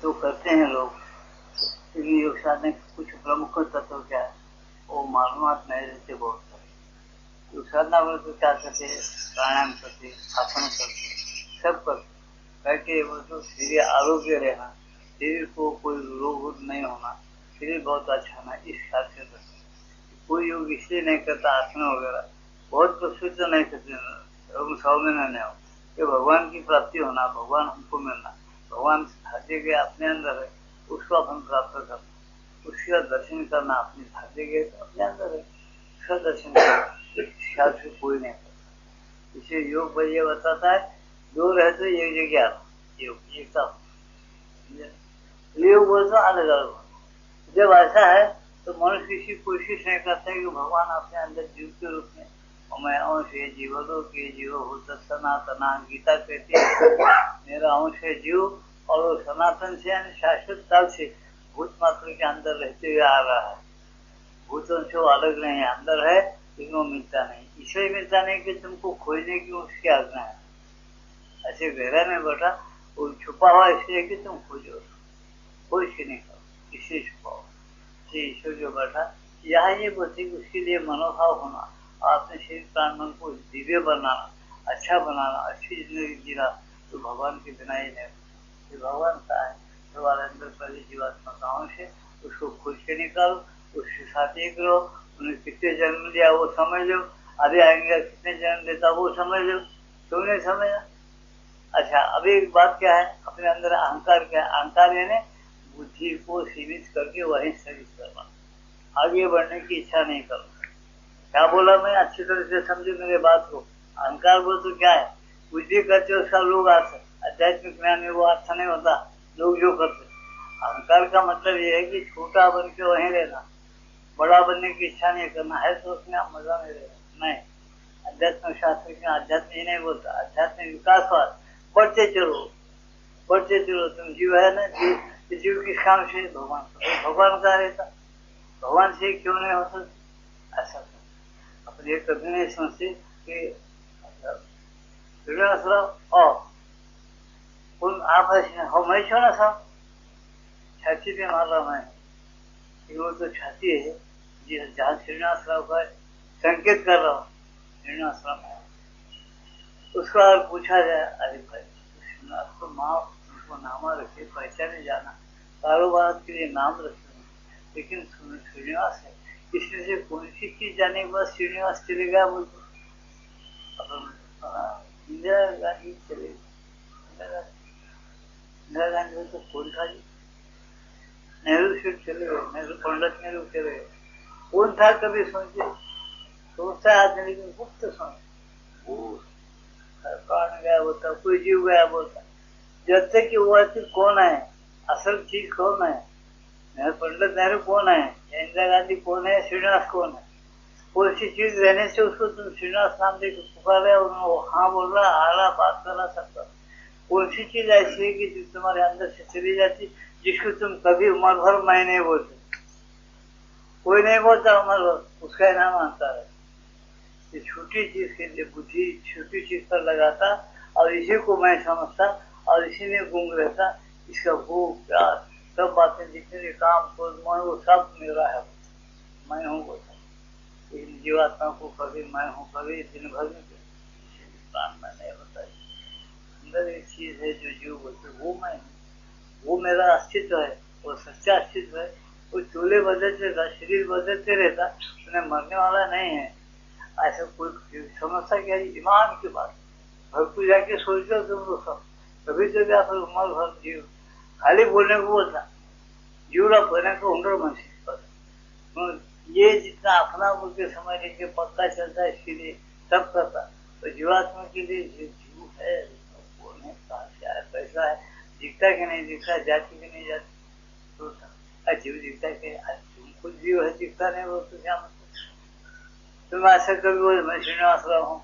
तो करते हैं लोग, लेकिन योग साधना के कुछ प्रमुख तत्व क्या है वो मालूमात नहीं रहते बहुत सारे। योग साधना वाले तो क्या करते हैं, प्राणायाम करते, आसन करते, सब करते, करके वो तो शरीर आरोग्य रहना, शरीर को कोई रोग नहीं होना, शरीर बहुत अच्छा ना, इस ख्याल से करते। कोई योग इसलिए नहीं करता आसन वगैरह, बहुत प्रसिद्ध नहीं करते, 100 में नहीं हो, ये भगवान की प्राप्ति होना, भगवान हमको मिलना, भगवान हर जगह अपने अंदर है, उसको अपन प्राप्त करना, उसका दर्शन करना, अपनी हर जगह तो अपने अंदर है, उसका दर्शन करना, इस ख्याल से कोई नहीं करता। इसे योग भाई ये बताता है, दो रहे तो एक जगह आना, योग एक साथ योग बोल तो अलग अलग। जब ऐसा है तो मनुष्य किसी कोशिश नहीं करता है कि भगवान अपने अंदर जीव के रूप में, और मैं अंश है जीवों के जीव भूत सनातना, गीता कहती है मेरा अंश है जीव, और वो सनातन से यानी शाश्वत काल से भूत मात्र के अंदर रहते हुए आ रहा है। भूतों से वो अलग नहीं है, अंदर है लेकिन वो मिलता नहीं, इसलिए मिलता नहीं कि तुमको खोजने की उसकी आज्ञा है। ऐसे गहरा में बैठा वो छुपा हुआ इसलिए कि तुम खोजो, खोज के नहीं करो, इसलिए छुपा हुआ। ईश्वर जो बैठा यहाँ ये बोलते उसके लिए मनोभाव होना, अपने शरीर प्राण मन को दिव्य बनाना, अच्छा बनाना, अच्छी जिंदगी जीना, तो भगवान के बिना ही नहीं। तो भगवान का है तुम्हारे अंदर पहले जीवात्मा का अंश है, उसको खोज के निकालो, उसके साथ एक रहो, उन्हें कितने जन्म लिया वो समझ लो, अभी आएंगे कितने जन्म देता वो समझ लो, तुमने समझा। अच्छा अभी एक बात क्या है, अपने अंदर अहंकार क्या है, अहंकार यानी बुद्धि को सीमित करके वहीं स्थगित करना, आगे बढ़ने की इच्छा नहीं करना। क्या बोला मैं, अच्छी तरह से समझे मेरे बात को। अहंकार बोल तो क्या है, बुद्धि करते उसका लोग अर्थ, आध्यात्मिक ज्ञान में वो अर्थ नहीं होता, लोग जो करते। अहंकार का मतलब ये है कि छोटा बन के वहीं रहना, बड़ा बनने की इच्छा नहीं करना है, तो उसमें आप मजा नहीं रहेगा। नहीं, अध्यात्म शास्त्र में अध्यात्म ही नहीं बोलता, अध्यात्म विकासवाद, बढ़ते चलो बढ़ते चलो। तुम जीव है ना, जीव किस काम से, भगवान का, भगवान का रहता, भगवान से क्यों नहीं हो सकता, ऐसा अपन ये कभी नहीं सोचते कि आप हम ऐसा ना साहब छाती पे मार रहा मैं, वो तो छाती है जी, जहाँ श्रीनिवास राव का संकेत कर रहा हूँ, श्रीनिवास राव उसको अगर पूछा जाए, अरे भाई श्रीनिवास को माँ उसको नामा रखे, पहचाने जाना, कारोबार के लिए नाम रखे, लेकिन श्रीनिवास है, इसमें से कौन सी चीज जाने के बाद श्रीनिवास चलेगा, बोलते इंदिरा गांधी चले, इंदिरा गांधी तो कौन था जी, नेहरू से चले गए, नेहरू पंडित नेहरू चले गए, कौन था कभी सोचे, सोचता आदमी लेकिन गुप्त सोच, प्राण गया बोलता, कोई जीव गया बोलता, जब तक कि वो आखिर कौन है, असल चीज कौन है, पंडित नेहरू कौन है, इंदिरा गांधी कौन है, श्रीनिवास कौन है, कोई सी चीज रहने से उसको तुम श्रीनिवास नाम देकर पुकारे और हाँ बोल रहा, आ रहा, बात कर रहा, सब कर। कौन सी चीज ऐसी है कि जो तुम्हारे अंदर से चली जाती, जिसको तुम कभी उम्र भर मैं नहीं बोलते, कोई नहीं बोलता उम्र भर, उसका नाम अहंकार है। ये छोटी चीज के लिए बुद्धि छोटी चीज पर लगाता और इसी को मैं समझता और इसी में गुम रहता, इसका भूख प्यास सब बातें जितने भी काम क्रोध मन वो सब मेरा है, मैं हूँ बोलता। इन जीवात्मा को कभी मैं हूँ, कभी दिन भर में प्राण में नहीं होता है। अंदर एक चीज है जो जीव बोलते वो मैं हूँ, वो मेरा अस्तित्व है, वो सच्चा अस्तित्व है, वो चूल्हे बदलते रहता, शरीर बदलते रहता, उन्हें मरने वाला नहीं है। ऐसा कोई समस्या क्या है, ईमान की बात, घर को जाके सोच लो तुम लोग सब, कभी कभी आप उम्र भर जीव खाली बोलने को बोलता, जीवड़ा पहने को उम्र मन से ये जितना अपना बोल के समझ लेके पक्का चलता है, इसके लिए सब करता, तो जीवात्मा के लिए जीव है, कौन है, कहाँ से आया, पैसा है, दिखता कि नहीं दिखता, जाति की नहीं जाती, तो जीव दिखता है, तुम खुद जीव है, दिखता नहीं, वो तो क्या मतलब, तुम ऐसा कभी बोले मैं श्रीनिवास राव हूँ,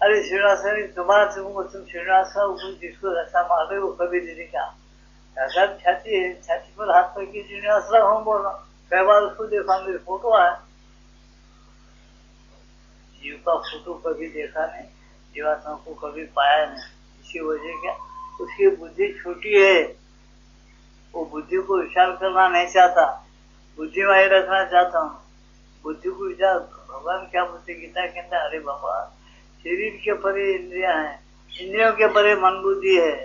अरे श्रीनिवास तुम्हारा तुम श्रीनिवास राव जिसको रसा मार रहे वो कभी नहीं दिखा, छाती है, छाती पर हाथ करके श्रीनिवास राव हूँ बोल रहा हूँ, कई बार उसको देखा, मेरी फोटो है, जीव का फोटो कभी देखा नहीं, जीवात्मा को कभी पाया नहीं, इसी वजह क्या, उसकी बुद्धि छोटी है, वो बुद्धि को विचार करना नहीं चाहता, बुद्धि में ही रखना चाहता हूँ। बुद्धि को विचार, भगवान क्या बोलते गीता के अंदर, अरे बाबा शरीर के परे इंद्रिया है, इंद्रियों के परे मन बुद्धि है,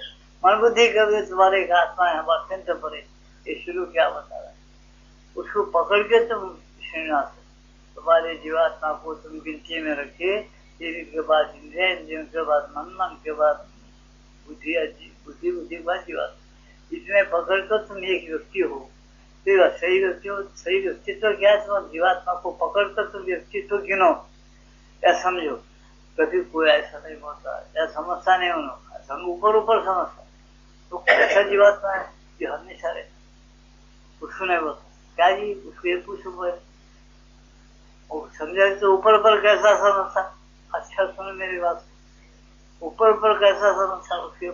मन बुद्धि कभी तुम्हारे एक आत्मा है अत्यंत परे। ये शुरू क्या बता रहा है, उसको पकड़ के तुम श्रीनाथ तुम्हारे जीवात्मा को तुम गिनती में रखे, शरीर के बाद इंद्रिया, इंद्रियों के बाद मन, मन के बाद बुद्धि, बुद्धि बुद्धि के बाद जीवात्मा, इसमें पकड़ कर तुम एक व्यक्ति हो। फिर सही व्यक्ति हो, सही व्यक्तित्व क्या है, तुम जीवात्मा को पकड़ कर तुम व्यक्तित्व गिनो या समझो। कभी कोई ऐसा नहीं होता या समझता नहीं, उन्होंने ऊपर ऊपर समझता तो कैसा जीवात्मा है जो हमेशा रहे, उसको नहीं बोलता क्या जी, उसको ये पूछो वो समझा तो ऊपर ऊपर कैसा समझता। अच्छा सुनो मेरी बात, ऊपर ऊपर कैसा समझता उसके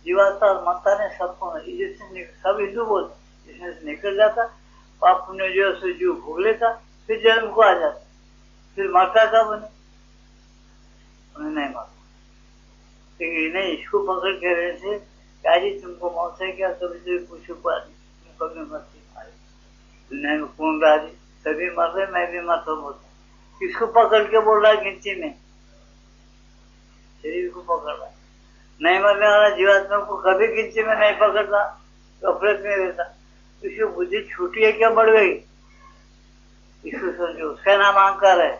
जीवात्मा और माता ने सबको सब हिंदू बोलते, जिसमें से निकल जाता पाप पुण्य जो से जीव भोग लेता, फिर जन्म को आ जाता, फिर माता का बने, उन्हें नहीं मारता। नहीं, इसको पकड़ के रहे थे क्या जी तुमको मौत है क्या, कभी कभी पूछो तुम कभी मत मारे, दुनिया में कौन राजी, सभी मर रहे मैं भी मत बोलता। किसको पकड़ के बोल रहा है गिनती में, शरीर को पकड़ रहा है। नहीं मरने वाला जीवात्मा को कभी गिनती में नहीं पकड़ता, गफलत में रहता। इसकी बुद्धि छोटी है क्या बढ़ गई, इसको समझो, उसका नाम अहंकार है।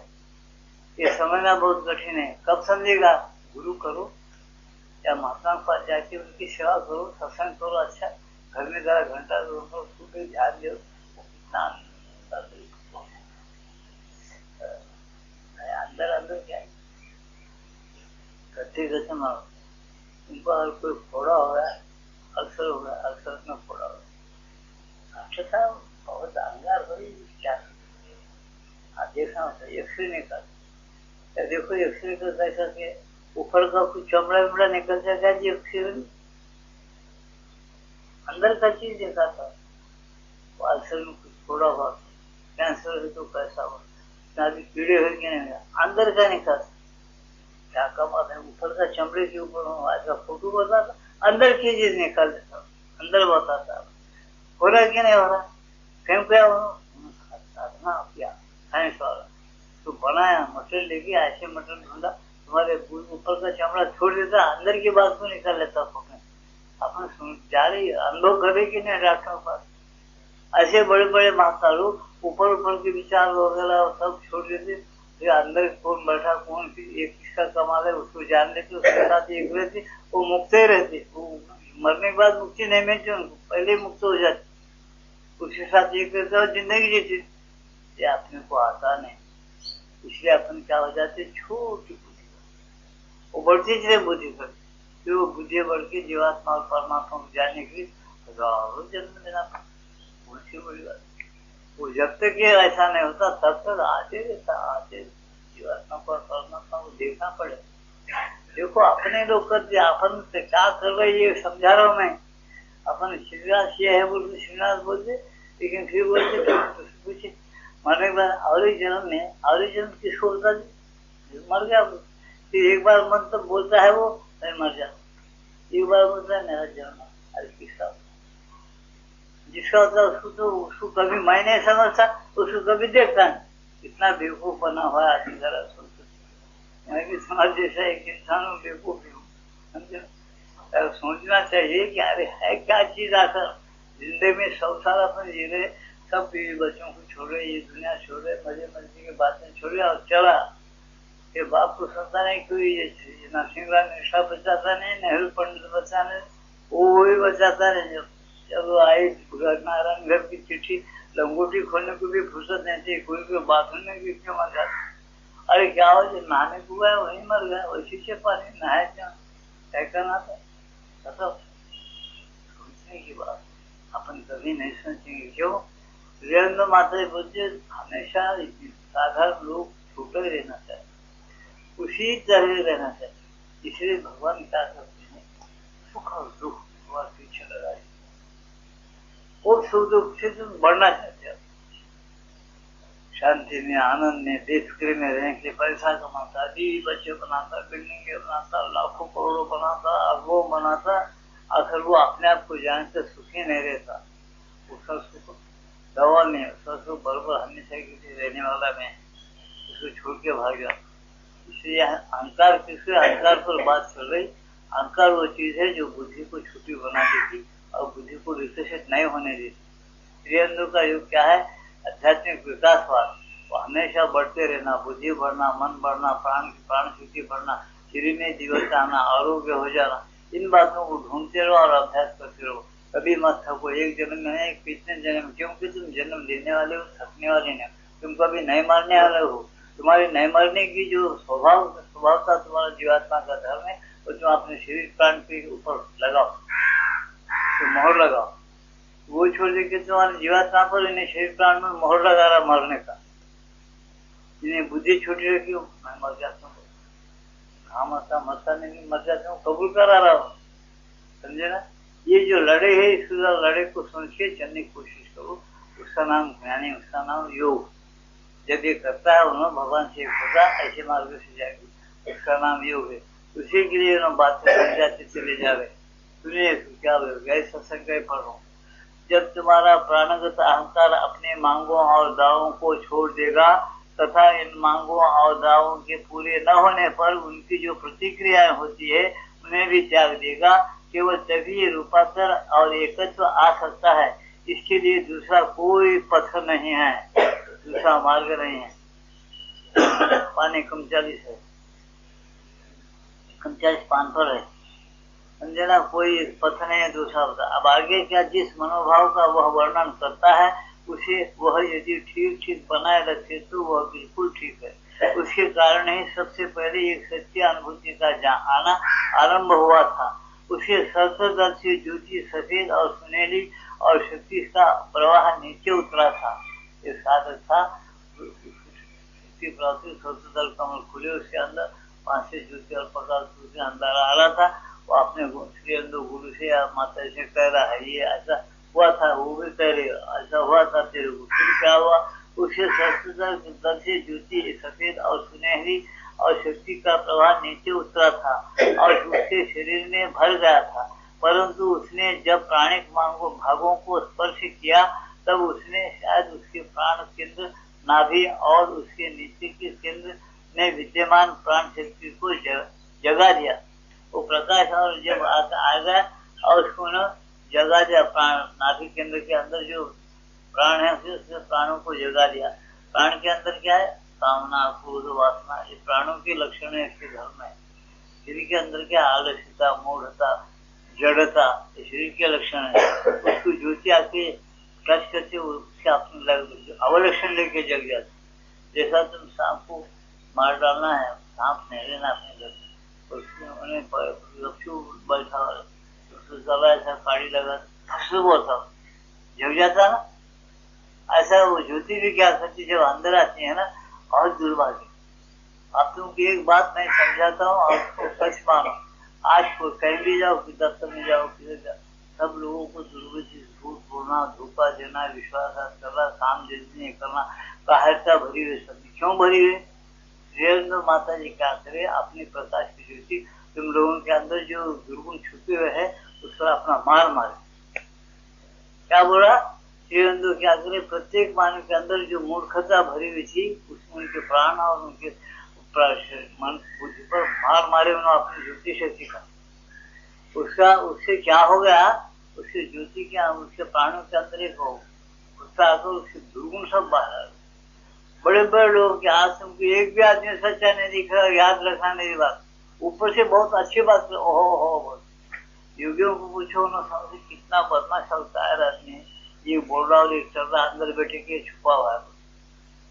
ये समझना बहुत कठिन है, कब समझेगा, गुरु करो या महात्मा के पास जाके उनकी सेवा करो, सत्संग करो, अच्छा घर में जरा घंटा दो सुबह ध्यान दो, कितना अंदर अंदर क्या करते करते मारो। उनको अगर कोई फोड़ा हो रहा है, अक्सर हो रहा है, अक्सर में फोड़ा हो रहा है, अच्छा बहुत अंगार हो रही क्या देखना होता है, एक्सरे निकाल देखो, एक्सरे का कैसा के ऊपर का कुछ चमड़ा वमड़ा निकल जाएगा जी, एक्सरे अंदर का चीज देखा था, अक्सर में कुछ फोड़ा हुआ, कैंसर है तो कैसा हुआ, अभी कीड़े हो गए नहीं, अंदर का निकाल क्या कमाल है, ऊपर का चमड़े के ऊपर आज का फोटो बताता, अंदर की चीज निकाल देता, अंदर बताता हो रहा कि नहीं हो रहा, क्यों क्या साधना किया साइंस वाला तो बनाया, मटेरियल लेके ऐसे मटेरियल ढूंढा, तुम्हारे ऊपर का चमड़ा छोड़ देता, अंदर की बात को निकाल लेता। अपन सुन जा रही अनुभव करे कि नहीं डॉक्टर के पास, ऐसे बड़े बड़े महात्मा लोग ऊपर ऊपर के विचार वगैरह सब छोड़ देते, फिर अंदर कौन बैठा कौन एक किसका कमाल है उसको जान लेते, उसके साथ एक रहते, वो मुक्त ही रहते, वो मरने के बाद मुक्ति नहीं मिलती उनको, पहले मुक्त हो जाते, उसके साथ एक रहते और जिंदगी जीते। ये अपने को आता नहीं, इसलिए अपन क्या हो जाते, छोटी बुद्धि वो बढ़ती चले बुद्धि कर, फिर वो बुद्धि बढ़ के जीवात्मा और परमात्मा को जानने के लिए हजारों जन्म देना पड़ता, उनकी बड़ी बात। वो जब तक ये ऐसा नहीं होता तब तक आते रहता, आते जीवात्मा को परमात्मा को देखना पड़े। देखो अपने लोग करते, अपन से क्या कर रहे ये समझा रहा हूँ मैं, अपन श्रीनाथ ये है बोलते, श्रीनाथ बोलते, लेकिन फिर बोलते पूछे मरने के बाद अगले जन्म में, अगले जन्म किसको होता है, मर गया, फिर एक बार मन तो बोलता है वो मैं मर जाता, एक बार बोलता है मेरा जन्म, अरे किसका जिसका होता है उसको कभी मैं नहीं समझता, उसको कभी देखता नहीं, इतना बेवकूफ बना हुआ है आदमी। जरा सोचो, मैं भी समाज जैसा एक इंसान हूँ, बेवकूफ भी हूँ, समझे, सोचना चाहिए कि अरे है क्या चीज आकर जिंदगी में 100 साल अपन जी रहे, सब बीवी बच्चों को छोड़े, ये दुनिया छोड़े, मजे मस्ती की बातें छोड़े और चला, ये बाप को सुनता नहीं कोई, नरसिंहराव मिश्रा बचाता नहीं, नेहरू पंडित बचाने वो ही बचाता नहीं। जब आई नारायण घर की चिट्ठी, लंगोटी खोलने को भी फुर्सत नहीं थी, कोई को बाथरूम में भी क्यों मर जाता, अरे क्या हो जो नहाने को गया वही मर गया, वैसी से पानी नहाए क्या करना था, बताओ। सोचने की बात अपन कभी नहीं सोचेंगे, क्यों वीरेंद्र माता बोलते हमेशा साधारण लोग छूटे रहना चाहिए, उसी तरह रहना चाहिए, इसलिए भगवान क्या करते हैं, सुख और दुख पीछे लगाए, वो सुख दुख से तुम बढ़ना चाहते हो, शांति में आनंद में बेफिक्री में रहने के लिए पैसा कमाता, बीवी बच्चे बनाता, बिल्डिंग बनाता, लाखों करोड़ों बनाता, अरबों बनाता, आखिर वो अपने आप को जानकर सुखी नहीं रहता, उसका सुख दवा में, उसका सुख बरबर हमेशा के लिए रहने वाला में उसको छोड़ के भाग जाता। इसलिए अहंकार किसके, अहंकार पर बात चल रही। अहंकार वो चीज है जो बुद्धि को छोटी बना देती और बुद्धि को विकसित नहीं होने देती। त्रियंदु का युग क्या है? आध्यात्मिक विकासवाद। वो हमेशा बढ़ते रहना, बुद्धि बढ़ना, मन बढ़ना, प्राण शक्ति बढ़ना, शरीर में जीवन आना, आरोग्य हो जाना, इन बातों को ढूंढते रहो और अभ्यास करते रहो। कभी मत थको। एक जन्म में नहीं, कितने जन्म, क्योंकि तुम जन्म लेने वाले हो, थकने वाले नहीं। तुम कभी नहीं मरने वाले हो। तुम्हारे नहीं मरने की जो स्वभावता तुम्हारा जीवात्मा का धर्म है, वो तुम अपने शरीर प्राण के ऊपर लगाओ, तो मोहर लगाओ। वो छोड़ दे के तुम्हारे जीवात्मा पर इन्हें शरीर प्राण में मोहर लगा रहा मरने का। इन्हें बुद्धि छोटी रखी हो, मैं मर जाता हूँ, हाँ मरता नहीं, मर जाता हूँ, कबूल करा रहा हूँ। समझे ना? ये जो लड़े है, इस लड़े को सुन के चलने की कोशिश करो। उसका नाम ज्ञानी, उसका नाम योग। जब ये करता है उन्होंने भगवान से होगा, ऐसे मार्ग से जाएगी, उसका नाम योग है। उसी के लिए उन्होंने बात को समझाते चले जा रहे। सुनिए क्या गए सत्संग पढ़ो। जब तुम्हारा प्राणगत अहंकार अपने मांगों और दावों को छोड़ देगा तथा इन मांगों और दावों के पूरे न होने पर उनकी जो प्रतिक्रियाएं होती है उन्हें भी त्याग देगा, केवल तभी रूपांतर और एकत्व आ सकता है। इसके लिए दूसरा कोई पथ नहीं है, दूसरा मार्ग नहीं है। पानी कम 40 है, कम 40 पान पर है। समझे ना? कोई पथ नहीं है दूसरा होता। अब आगे क्या, जिस मनोभाव का वह वर्णन करता है उसे वह यदि ठीक बनाए रखे तो वह बिल्कुल ठीक है। उसके कारण ही सबसे पहले एक सच्ची अनुभूति का आना आरंभ हुआ था। उसके सहस्त्रदर्शी ज्योति सफेद और सुनहरी और शक्ति का प्रवाह नीचे उतरा था। ये साधक था, शक्ति प्राप्ति, सहस्त्रदल कमल खुले, उसके अंदर 5 से ज्योति और प्रकाश के अंदर आ रहा था। वो अपने गुरु से या माता से कह रहा है ये ऐसा हुआ था, वो भी कह रहे ऐसा हुआ था तेरे को। फिर क्या हुआ? उसके सहस्त्रदल से ज्योति सफेद और सुनहरी और शक्ति का प्रवाह नीचे उतरा था और उसके शरीर में भर गया था। परंतु उसने जब प्राणिक भागों को स्पर्श किया तब उसने शायद उसके प्राण केंद्र नाभि और उसके नीचे के केंद्र में विद्यमान प्राण शक्ति को जगा दिया। वो प्रकाश और जब आ गया और उसको न जगा दिया, प्राण नाभि केंद्र के अंदर जो प्राण है उसने प्राणों को जगा दिया। प्राण के अंदर क्या है? कामना, क्रोध, वासना, ये प्राणों के लक्षण है, इसके धर्म है। शरीर के अंदर क्या? आलस्यता, मूढ़ता, जड़ता, ये शरीर के लक्षण है। उसको ज्योति आके टच करते उसके अपने अवलक्षण लेके जग जाते। जैसा तुम सांप को मार डालना है, सांप नहीं लेना अपने घर, उसमें उन्हें लक्षु बैठा उसको ऐसा काड़ी लगा था, जग जाता ना। ऐसा वो ज्योति भी क्या करती, जब अंदर आती है ना, और दुर्भाग्य। अब तुमको एक बात मैं समझाता हूँ और उसको सच मानो। आज को कहीं भी जाओ, कि दफ्तर में जाओ, किधर जाओ, सब लोगों को दुर्वृत्ति, झूठ बोलना, धोखा देना, विश्वासघात करना, काम जल्दी करना, कायरता भरी हुई। सब क्यों भरी हुई? श्रीरंग माता जी क्या करे, अपनी प्रकाश की ज्योति तुम लोगों के अंदर जो दुर्गुण छुपे हुए है उस पर अपना मार मारे। क्या बोला? श्रीरंग क्या करे, प्रत्येक मानव के अंदर जो मूर्खता भरी हुई थी उसमें उनके प्राण और उनके मन बुद्धि पर मार मारे उन्होंने अपनी ज्योति शक्ति का। उससे क्या हो गया? उसके ज्योति के उसके प्राणों के अंदर एक गुस्सा आकर उसके दुर्गुण सब बाहर। बड़े बड़े लोग, आज तुमको एक भी आदमी सच्चा नहीं दिख रहा, याद रखना मेरी बात। ऊपर से बहुत अच्छी बात, ओहो योगियों को पूछो ना, समझे कितना बदमाश होता है आदमी, ये बोल रहा और चल रहा, अंदर बैठे के छुपा हुआ है।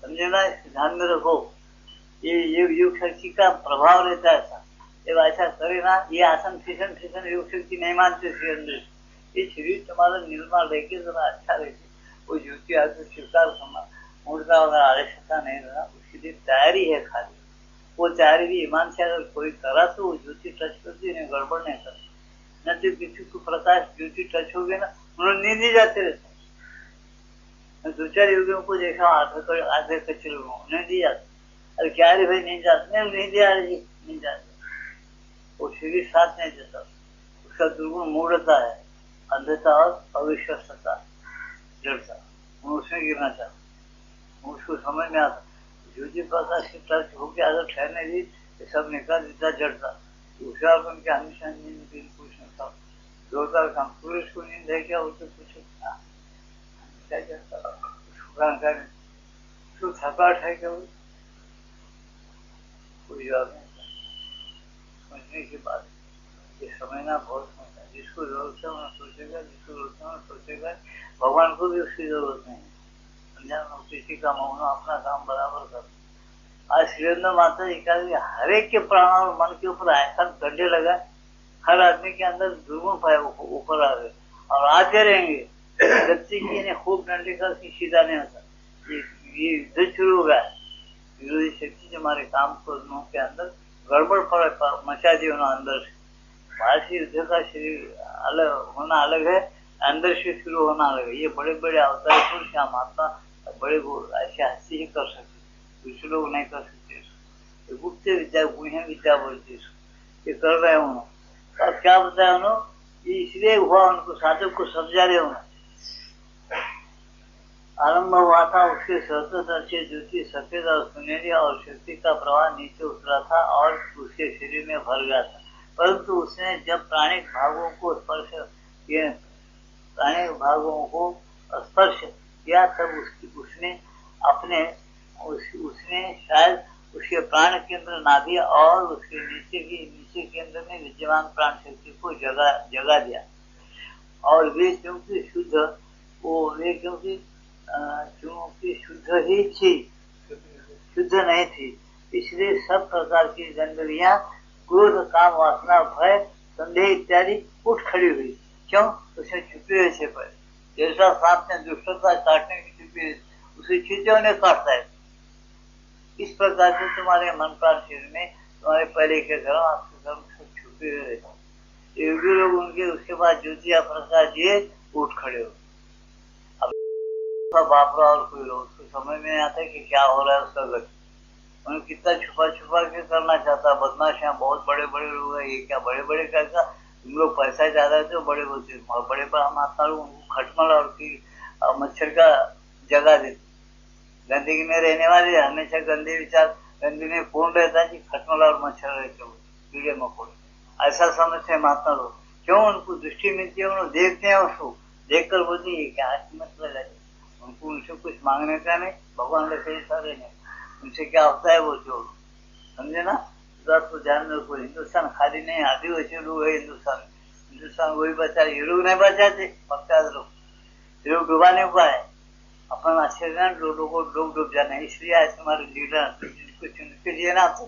समझे ना? ध्यान में रखो, ये योग शक्ति का प्रभाव रहता है ऐसा। जब ऐसा करे ना, ये आसन फिसन योग शक्ति नहीं मानते शरीर। ये शरीर तुम्हारा निर्मल रहेगी, जरा अच्छा रहेगी, वो ज्योति आगे स्वीकार करना, मूर्खता वगैरह आलस्यता नहीं रहना, उसके लिए तैयारी है खाली। वो तैयारी भी ईमान से अगर कोई करा तो वो ज्योति टच करती नहीं, गड़बड़ नहीं करती। न तो किसी को प्रकाश ज्योति टच हो गया ना, उन्होंने नींद ही जाते रहते। 2-4 योगियों को देखा, आधे कच्चे लोगों को नींद ही जाते। अरे क्या रे भाई नींद जाते? नहीं नींद आ रही, नींद जाती। वो शरीर साथ नहीं देता, उसका दुर्गुण मूढ़ता है, अंधता और अविश्वस्तता, जड़ता। मैं उसमें गिरना चाहता हूँ, उसको समझ में आता। ज्योति प्रकाश की टच होकर अगर ठहरने दी तो सब निकाल देता जड़ता। दूसरा अपन के हमेशा नींद दिन कुछ नहीं था, जोरदार काम। सूरज को नींद है क्या, उसे कुछ क्या करता, उसको थकावट है क्या, कोई जवाब नहीं। समझने की बात, ये समझना बहुत समझना। जिसको जरूरत है वहाँ सोचेगा, जिसको जरूरत है वहाँ सोचेगा। भगवान को भी उसकी जरूरत नहीं है, समझा। किसी का मौन अपना काम बराबर कर। आज श्रीरंद्र माता जी का हर एक के प्राण और मन के ऊपर ऐसा डंडे लगा, हर आदमी के अंदर दुर्गुण पाए ऊपर आ गए और आते रहेंगे। व्यक्ति की खूब डंडे का सीधा नहीं होता। ये युद्ध शुरू हो गया, विरोधी शक्ति जो हमारे काम को के अंदर गड़बड़ मचा दी होना अंदर से। बाहर से युद्ध का शरीर अलग होना अलग है, अंदर से शुरू होना अलग है। ये बड़े बड़े अवतार पुरुष या महात्मा बड़े ऐसे हस्ती ही कर सकते, दूसरे लोग नहीं कर सकते। गुप्त विद्या, गुह्य विद्या बोलते ये कर रहे हैं उन्होंने। अब क्या बताया उन्होंने, इसलिए हुआ उनको, साधक को समझा रहे उन्होंने। आरंभ हुआ था उसके सहस्त्र से ज्योति सफेद और सुनहरी और शक्ति का प्रवाह नीचे उतरा था और उसके शरीर में भर गया था। परंतु उसने जब प्राणिक भागों को स्पर्श किया तब उसने अपने उसने शायद उसके प्राण केंद्र नाभि और उसके नीचे केंद्र में विद्यमान प्राण शक्ति को जगा दिया। और वे क्योंकि शुद्ध ही थी, शुद्ध नहीं थी, इसलिए सब प्रकार की गंदगियां, क्रोध, काम, वासना, भय, संदेह इत्यादि उठ खड़ी हुई। क्यों? उसे छुपे हुए से पर जैसा सांप ने दुष्टता काटने की छुपी, उसे छींचे उन्हें काटता है। इस प्रकार से तुम्हारे मन प्राण शरीर में तुम्हारे पहले के धर्म, आपके धर्म सब छुपे हुए रहते। योगी लोग उनके उसके बाद ज्योतिया प्रकाश दिए, उठ खड़े हो। अब बाप और कोई लोग उसको समझ में नहीं आता कि क्या हो रहा है उसका गति। उन्हें कितना छुपा के करना चाहता। बदमाश यहाँ बहुत बड़े बड़े लोग हैं, ये क्या बड़े बड़े कैसा, तुम लोग पैसा ज्यादा है तो बड़े बोलते, बड़े पर हम आता उनको खटमल और मच्छर का जगह देते। गंदगी में रहने वाले हमेशा गंदे विचार, गंदगी में पूर्ण रहता है कि खटमल और मच्छर रहते हो, कीड़े मकोड़े, ऐसा समझते हैं महात्मा लोग। क्यों? उनको दृष्टि मिलती है, उन्होंने देखते हैं उसको, देखकर बोलते ये क्या मतलब है। उनको उनसे कुछ मांगने का नहीं, भगवान का सही सारे नहीं, उनसे क्या होता है वो जो, समझे ना। बात को ध्यान में रखो। हिंदुस्तान खाली नहीं, आदिवासी लोग है हिंदुस्तान वही बचा, ये लोग नहीं बचाते, पक्का लोग, ये लोग डुबाने को आए। अपन अच्छे लोगों को लोग डूब जाना, इसलिए आज तुम्हारे लीडर जिनको चुन के लिए ना, तो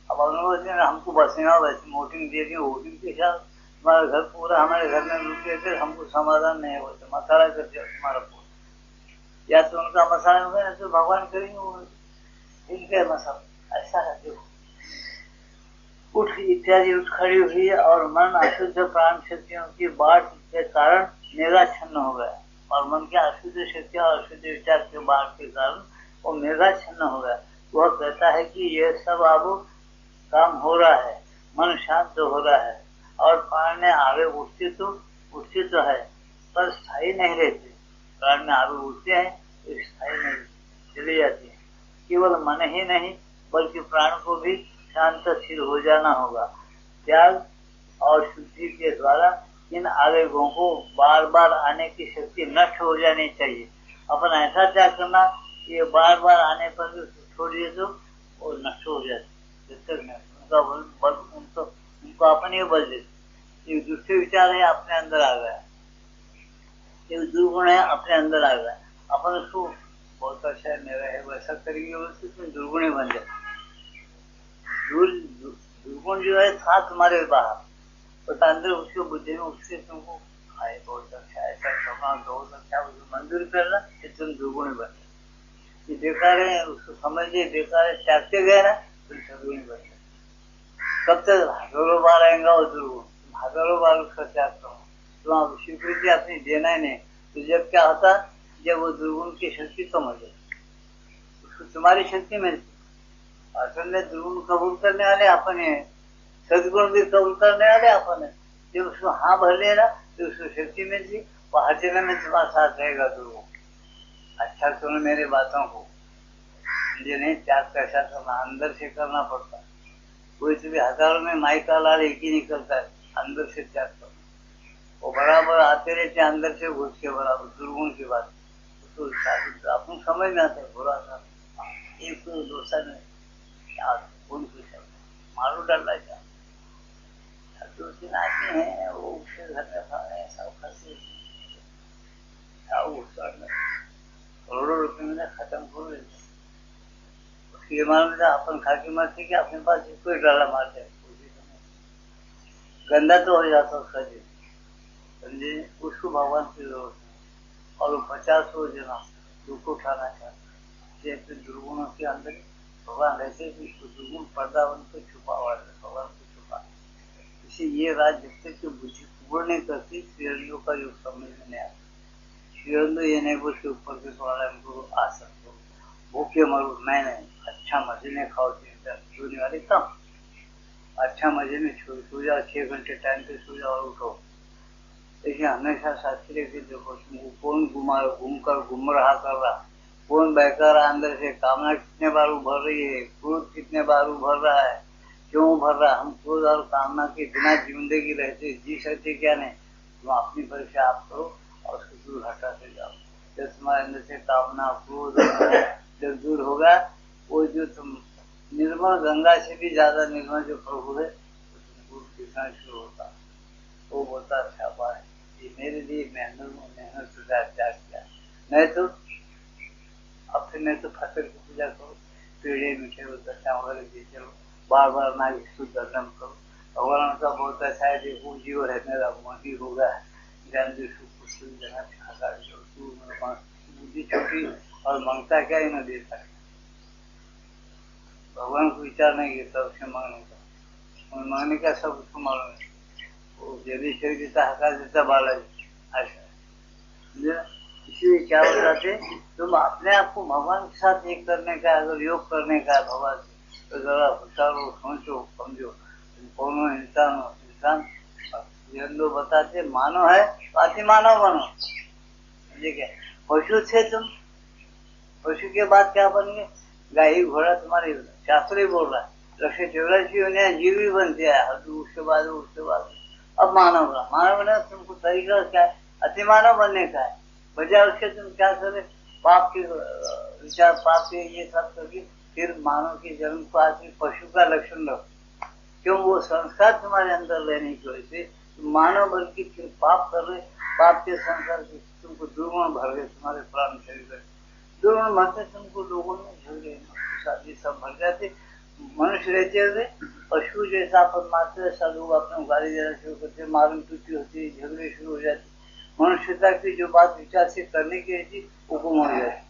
अब उन्होंने हमको बसना, वैसे वोटिंग दे दी, वोटिंग के साथ हमारा घर पूरा, हमारे घर में रुक गए, हमको समाधान नहीं होता, मसाला कर दिया तुम्हारा पूरा। या तो उनका मसाला होगा या तो भगवान करेंगे, वो इनके मसाला ऐसा है। देखो उठ इत्यादि उठ खड़ी हुई और मन अशुद्ध प्राण शक्तियों की बाढ़ के कारण मेघा छन्न हो गया। और मन के अशुद्ध शक्ति और अशुद्ध विचार के बाढ़ के कारण वो मेघा छन्न हो गया। वह कहता है कि यह सब अब काम हो रहा है, मन शांत हो रहा है और प्राण में आगे उठते तो है पर स्थायी नहीं रहते। प्राण में आगे उठते हैं तो स्थायी नहीं चले जाते हैं। केवल मन ही नहीं बल्कि प्राण को भी शांत स्थिर हो जाना होगा। त्याग और शुद्धि के द्वारा इन आवेगों को बार बार आने की शक्ति नष्ट हो जानी चाहिए। अपन ऐसा त्याग करना कि ये बार बार आने पर भी छोड़ दिए तो वो नष्ट हो जाते। जब तक उनका बल उनको अपने बल देते। ये दूसरे विचार है अपने अंदर आ गया, ये दुर्गुण है अपने अंदर आ गया। अपन उसको बहुत अच्छा है मेरा है वैसा करेंगे, उसमें दुर्गुण बन जाए। दुर्गुण जो है था तुम्हारे बाहर, तो अंदर उसकी बुद्धि में उससे तुमको खाए बहुत अच्छा, ऐसा करना बहुत अच्छा, मंजूर करना, ये तुम दुर्गुण बन जाए। ये बेकार है, उसको समझ लिए बेकार है, त्यागते गए ना तुम सदगुण बन जाए। कब तक हजारों बार आएगा वो दुर्गुण, हजारों बार उसका त्याग करो, तुम स्वीकृति अपनी देना ही नहीं। तो जब क्या होता, जब वो दुर्गुण की शक्ति कम हो जाती, उसको तुम्हारी शक्ति मिलती। असल में दुर्गुण कबूल करने वाले अपन है, सदगुण भी कबूल करने वाले अपन है। जब उसको हाँ भर लेना तो उसको शक्ति मिलती, वो हर जगह में तुम्हारा साथ रहेगा। तो अच्छा सुनो मेरे बातों को, मुझे नहीं त्याग कैसा करना, अंदर से करना पड़ता है। कोई तो भी हजारों में माई का लाल एक ही निकलता है, अंदर से त्याग करना। वो बराबर आते रहते अंदर से घुस के, बराबर दुर्गुण की बात तो अपन समझ में आता है। बुरा था एक तो दोसा नहीं, क्या कौन पूछा मारू डालना क्या, दो तीन आदमी है वो उसके घर में खा रहे हैं, सब खाते करोड़ों रुपए में खत्म कर लेते। उसकी मालूम था अपन खा के मरते कि अपने पास कोई डाला मारते, गंदा तो हो जाता उसका जीवन, समझे। उसको भगवान की जरूरत है। और वो 50 जना दुख उठाना चाहते, जैसे दुर्गुणों के अंदर भगवान रहते कि दुर्गुण पर्दा उनको छुपा हुआ है, भगवान को छुपा। इसे ये रात जब तक बुद्धि पूर्ण नहीं करती, श्रीअंदों का जो समझ में नहीं आता। श्रीअंदो ये नहीं बोलते ऊपर के द्वारा हमको आसन करो, भूखे मरो, मैं नहीं, अच्छा मजे में खाओ, सोने वाले कम, अच्छा मजे में सो जाओ, 6 घंटे टाइम पे सो जाओ और उठो। देखिए हमेशा शास्त्रीय के देखो, तुमको कौन घूमकर गुम रहा कर रहा, कौन बहकर अंदर से, कामना कितने बार उभर रही है, क्रोध कितने बार उभर रहा है, क्यों उभर रहा। हम क्रोध और कामना के बिना जिंदगी रहते जी सकते क्या नहीं। तुम अपनी परीक्षा आप करो और उसको दूर हटाते जाओ। जब तुम्हारे अंदर से कामना क्रोध जब दूर होगा, वो जो तुम निर्मल गंगा से भी ज्यादा निर्मल जो प्रभु है तो तुमको दिखना शुरू होता। वो बोलता शाबाश, ये मेरे लिए मेहनत से त्याग किया। नहीं तो अब फिर नहीं तो फसल की पूजा करो, पेड़े मीठे दर्शन वगैरह दे चलो, बार बार ना विष्णु दर्शन करो। भगवान का बहुत अच्छा है, देखो जीव है मेरा मोदी होगा, ज्ञान बुद्धि छोटी और मांगता क्या ही न देता है। भगवान को विचार नहीं करता उससे मांगने का, मांगने का सब उसको मालूम है। वो यदि शरीर देता हकार देता बालाजी ऐसा। इसलिए क्या हो जाते, तुम अपने आप को भगवान के साथ एक करने का, अगर योग करने का है भगवान से, तो जरा विचारो, सोचो, समझो। तुम कौन हो, इंसान हो, इंसान लोग बताते मानो है तो अति मानव बनो। समझे क्या, पशु थे तुम, पशु के बाद क्या बन गए, गाय घोड़ा तुम्हारे शास्त्र ही बोल रहा है, 184 होने जीव भी बनते हैं, उसके बाद अब मानव बना। मानव बना तुमको तरीका क्या है, अति मानव बनने का है। बजाय उसके तुम क्या करे, पाप के विचार, पाप के ये सब करके फिर मानव के जन्म को आके पशु का लक्षण रखो। क्यों, वो संस्कार तुम्हारे अंदर लेने की वजह से तुम मानव बन के फिर पाप कर रहे, पाप के संस्कार से तुमको दुर्गुण भर गए तुम्हारे प्राण शरीर, दुर्गुण भरते तुमको लोगों में झगड़े शादी सब भर जाते। मनुष्य रहते हुए पशु जैसा अपन मारते हैं, सब लोग अपने गाली देना शुरू करते, मारन पीटी होती है, झगड़े शुरू हो जाते। मनुष्यता की जो बात विचार से करने की थी वो गुम हो जाती।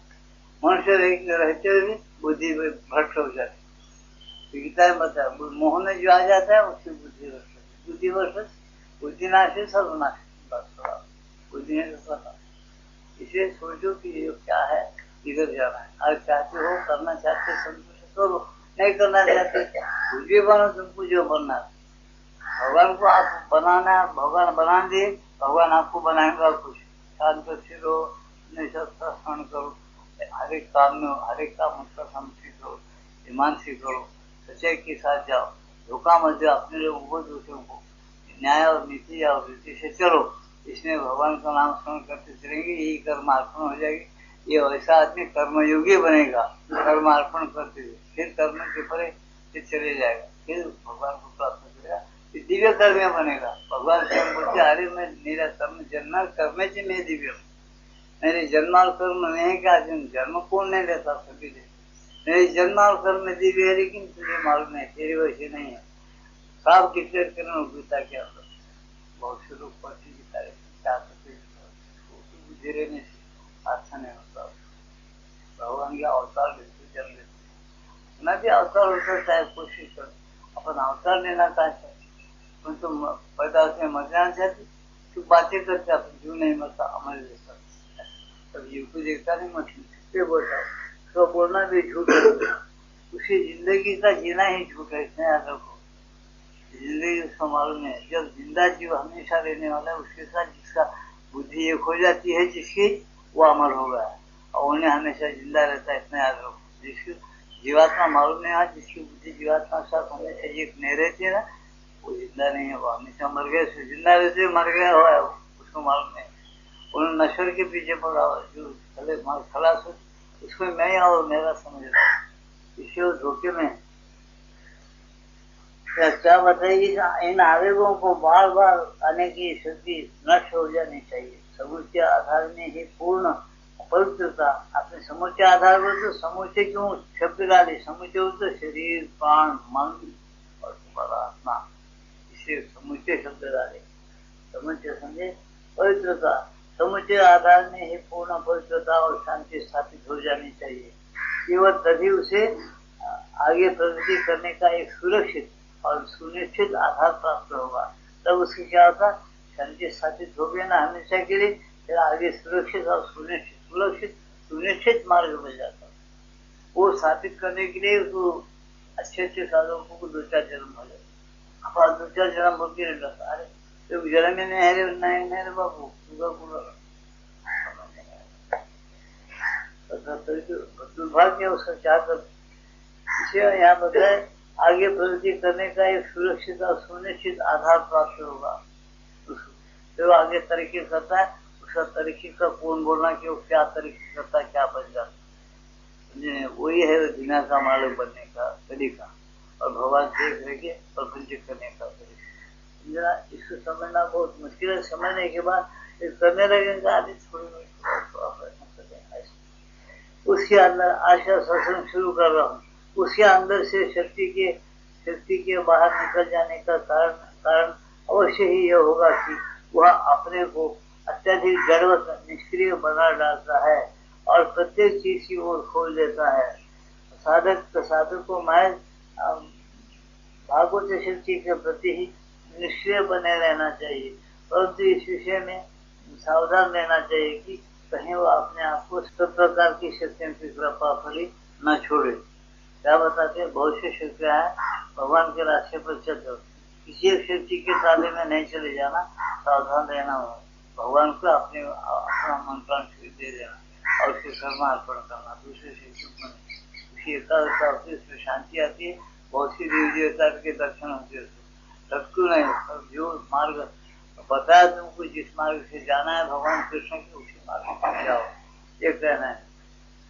मनुष्य रहते हुए बुद्धि भ्रष्ट हो जाती। गीता में बताया मोह में जो आ जाता है उसकी बुद्धि भ्रष्ट, बुद्धि भ्रष्ट, बुद्धिनाश है सर्वनाश, बुद्धि है सर्वनाश। इसे सोचो कि ये क्या है, इधर जाना है, अगर चाहते हो करना चाहते संतोष करो, नहीं करना चाहते कुछ भी बनो, तुमको जो बनना है। भगवान को आप बनाना, भगवान बना दिए, भगवान आपको बनाएंगे। कुछ शांत से रहो, स्मरण करो, हर एक काम में, हर एक काम उसका समझ करो, ईमान से करो, सच्चाई के साथ जाओ, धोखा मत दो अपने लोगों को, दूसरों को। न्याय और नीति और रीति से चलो, इसमें भगवान का नाम स्मरण करते चलेंगे, यही कर्मार्पण हो जाएगी। ये वैसा आदमी कर्मयोगी बनेगा, कर्मार्पण करते हुए फिर कर्म के परे फिर चले जाएगा, फिर भगवान को प्राप्त करेगा, दिव्य कर्म बनेगा। भगवान स्वयं बोलते, अरे मैं मेरा कर्म जन्म कर्म से मैं दिव्य हूँ, मेरे जन्म और कर्म नहीं क्या, जन्म कौन नहीं लेता, सभी लेते। मेरे जन्म और कर्म दिव्य है, लेकिन तुझे मालूम नहीं, तेरे वैसे नहीं है। साफ डिक्लेयर करना गीता के अंदर, बहुत से लोग पढ़ते गीता क्या करते, बुद्धि रहने से अच्छा नहीं होता। भगवान के अवतार लेते, जन्म लेते, मैं भी अवतार होता चाहे कोशिश करो, अपन अवतार लेना चाहते, तुम पैदा से मरना चाहते, तो बातें करते, अपन जीव नहीं मरता, अमर रहता। तब जीव को देखता नहीं, मतलब बोलता, तो बोलना भी झूठ है, उसी जिंदगी का जीना ही झूठ है, इसमें याद रखो। जिंदगी उसको मालूम है। जब जिंदा जीव हमेशा रहने वाला है, उसके साथ जिसका बुद्धि एक हो जाती है जिसकी, वो अमर होगा और उन्हें हमेशा जिंदा रहता है। इतना याद रखो, जिसकी जीवात्मा मालूम नहीं, आज जिसकी बुद्धि जीवात्मा के साथ हमेशा एक नहीं रहती है ना, वो जिंदा नहीं है, वो हमेशा मर गया। जिंदा रहते मर गया हुआ है, उसको मालूम नहीं। उन्होंने नशर के पीछे पड़ा हुआ, जो खलास हो, उसको मैं और मेरा समझ रहा हूँ, इससे वो धोखे में। क्या बताइए, इन आवेगों को बार बार आने की स्थिति नष्ट हो जानी चाहिए। समूचे आधार में ही पूर्ण पवित्रता। आपने समूचे आधार पर तो समूचे क्यों शब्द डाले? समूचे हो तो शरीर, प्राण, मन और तुम्हारा आत्मा, इसे समूचे शब्द डाले। समुच्चय समझे, पवित्रता। समुच्चय आधार में ही पूर्ण पवित्रता और शांति स्थापित हो जानी चाहिए। केवल तभी उसे आगे प्रगति करने का एक सुरक्षित और सुनिश्चित आधार प्राप्त होगा। तब उसकी क्या होता, शांति स्थापित हो गया ना हमेशा के लिए, फिर आगे सुरक्षित और सुनिश्चित मार्ग मिल जाता। वो स्थापित करने के लिए उसको अच्छे साधकों को 2-4 जन्म हो जाता। अब 2-4 जन्म होती रहता। अरे तो जन्म में नहीं रे बाबू, दुर्भाग्य उसका क्या कर। इसे यहाँ बताए, आगे प्रगति करने का एक सुरक्षित और सुनिश्चित आधार प्राप्त होगा। तो आगे तरीके करता है, उसका तरीके का कौन बोलना कि वो क्या तरीके करता है, क्या बन जाता, वही है दुनिया का मालिक बनने का तरीका और भगवान से रह के प्रपंच करने का तरीका। जरा इसको समझना बहुत मुश्किल है। समझने के बाद करने लगेगा आदि थोड़ी उसके अंदर आशा शासन शुरू कर रहा हूँ। उसके अंदर से शक्ति के बाहर निकल जाने का कारण अवश्य ही यह होगा कि वह अपने को अत्यधिक जड़वत निष्क्रिय बना डालता है और प्रत्येक चीज की ओर खोल देता है। साधक को महज भागवत शक्ति के प्रति ही निष्क्रिय बने रहना चाहिए, परंतु इस विषय में सावधान रहना चाहिए कि कहीं वो अपने आप को सब प्रकार की शक्तियों की कृपा फली न छोड़े। क्या बताते हैं, बहुत सी शक्तियां हैं, भगवान के रास्ते पर चलते, किसी एक शक्ति के ताले में नहीं चले जाना, सावधान रहना हो। भगवान को अपना मन प्राण दे देना और उसके कर्मार्पण करना, दूसरे शक्तियों को नहीं। उसकी एकाग्रता होती है, उसमें शांति आती है, बहुत सी देवी देवता के दर्शन होते हैं। सबको नहीं, जो मार्ग बताया तुमको, जिस मार्ग से जाना है भगवान कृष्ण के, उसी मार्ग पर जाओ, ये कहना है।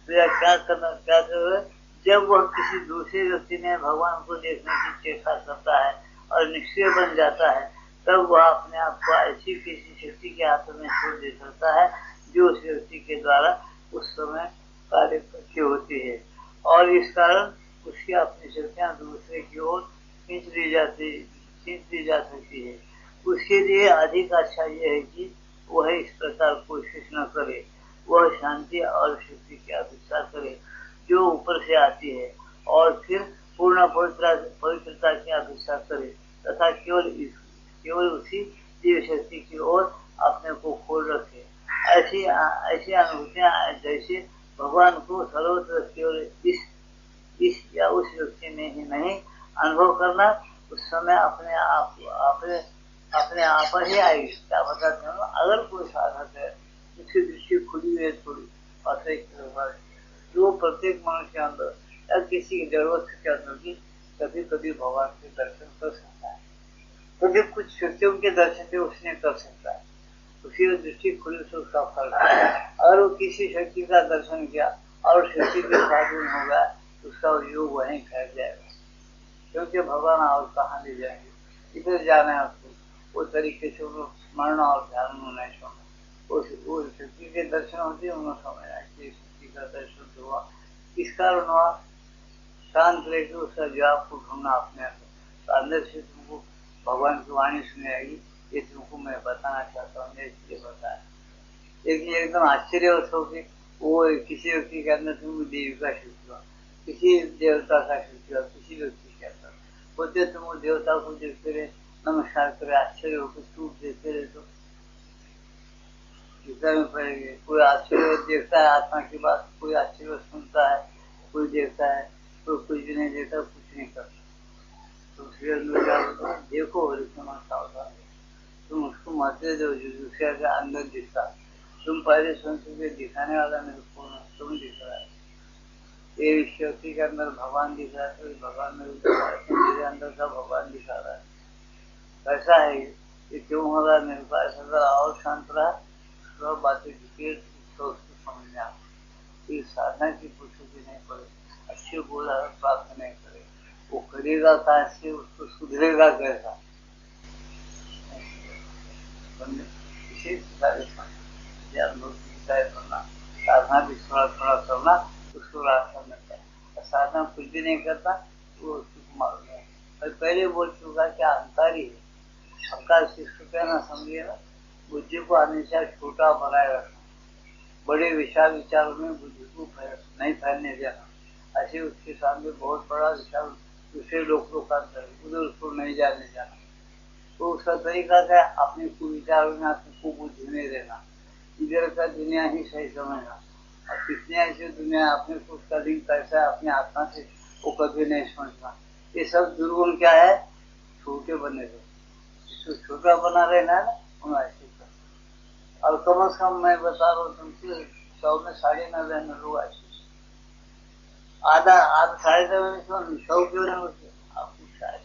तो क्या करना, क्या कर, जब वह किसी दूसरे व्यक्ति में भगवान को देखने की चेष्टा करता है और निश्चय बन जाता है, तब वह अपने आप को ऐसी किसी शक्ति के हाथों में छोड़ दे सकता है जो उस व्यक्ति के द्वारा उस समय कार्य करती होती है, और इस कारण उसकी अपनी शक्तियां दूसरे की ओर खींच ली जा सकती है। उसके लिए अधिक अच्छा यह है कि वह इस प्रकार कोशिश न करे, वह शांति और शक्ति की अपेक्षा करे जो ऊपर से आती है, और फिर पूर्ण पवित्रता की अपेक्षा करे तथा केवल उसी दिव्य शक्ति की ओर अपने को खोल रखे। ऐसी अनुभूतियां जैसे भगवान को सर्वत्र केवल इस या उस व्यक्ति में ही नहीं अनुभव करना, उस समय अपने आप ही आएगी। क्या बताते हैं, अगर कोई साधक है जिसकी दृष्टि खुली है थोड़ी, जो प्रत्येक मनुष्य के अंदर या किसी जरूरत के अंदर भी कभी कभी भगवान के दर्शन कर सकता है, कभी कुछ शक्तियों के दर्शन भी उसने कर सकता है, उसकी दृष्टि खुली से उसका फल है। अगर वो किसी शक्ति का दर्शन किया और शक्ति के स्वाधीन हो गया, उसका योग वहीं ठहर जाएगा, क्योंकि भगवान और कहाँ ले जाएंगे, इधर जाना है उसको, वो तरीके से उन्होंने स्मरण और ध्यान नहीं छोड़ना। वो शक्ति के दर्शन होते हैं, उन्होंने समझना शक्ति का दर्शन हुआ, किस कारण हुआ, शांत रहकर उसका जवाब को ढूंढना अपने अंदर से। तुमको भगवान की वाणी सुने आएगी, ये तुमको मैं बताना चाहता हूँ, इसलिए बताया। लेकिन एकदम आश्चर्य होगी, वो किसी व्यक्ति के अंदर तुमको देवी का शक्ति हुआ, किसी देवता का शक्ति हुआ, किसी व्यक्ति के अंदर होते, तुम देवता को देखते रहे, नमस्कार करे, आश्चर्य होकर टूट देते रहे, तो में पड़ेंगे। कोई आश्चर्य देखता है आत्मा की बात, कोई आश्चर्य सुनता है, कोई देखता है, कोई कुछ भी नहीं देखता, कुछ नहीं करता। उसके अंदर क्या होता है, देखो हरिशमा सावधान, तुम उसको मत दे दो जो दूसरे के अंदर दिखता। तुम पहले सोचो कि दिखाने वाला मेरे को तुम दिख रहा है, ये व्यक्ति के अंदर भगवान दिख रहा है, तो भगवान मेरे अंदर का भगवान दिखा रहा है। कैसा है ये क्यों हो रहा है मेरे को, ऐसा अगर और शांत रहा सब बातें डिटेल तो उसको समझ में आता। ये साधना की पुस्तक नहीं पड़े, अच्छे बोला प्राप्त नहीं करे, वो करेगा कहाँ से, उसको सुधरेगा कैसा, इसी सारे करना, साधना भी थोड़ा थोड़ा करना, उसको रास्ता मिलता है। साधना कुछ भी नहीं करता वो उसको मालूम है। और पहले बोल चुका क्या अहंकारी है, अहंकार शिष्ट कहना समझिए ना, बुद्धि को हमेशा छोटा बनाए रखना, बड़े विशाल विचारों में बुद्धि को नहीं फैलने देना। ऐसे उसके सामने बहुत बड़ा विशाल दूसरे लोग का उधर उसको नहीं जाने जाना। तो उसका तरीका क्या है, अपने को विचारों में अपने को बुद्धि नहीं देना, इधर का दुनिया ही सही समझना। और कितने ऐसी दुनिया अपने को उसका लिंक कैसा है अपने आत्मा से, वो कभी नहीं समझना। ये सब दुर्गुण क्या है, छोटे बने रहे, जिसको छोटा बना रहना है ना, हम ऐसे कर। और कम से कम मैं बता रहा हूँ तुमसे, 100 में 99 लोग ऐसे, आधा 100 क्यों नहीं होते आपको शायद,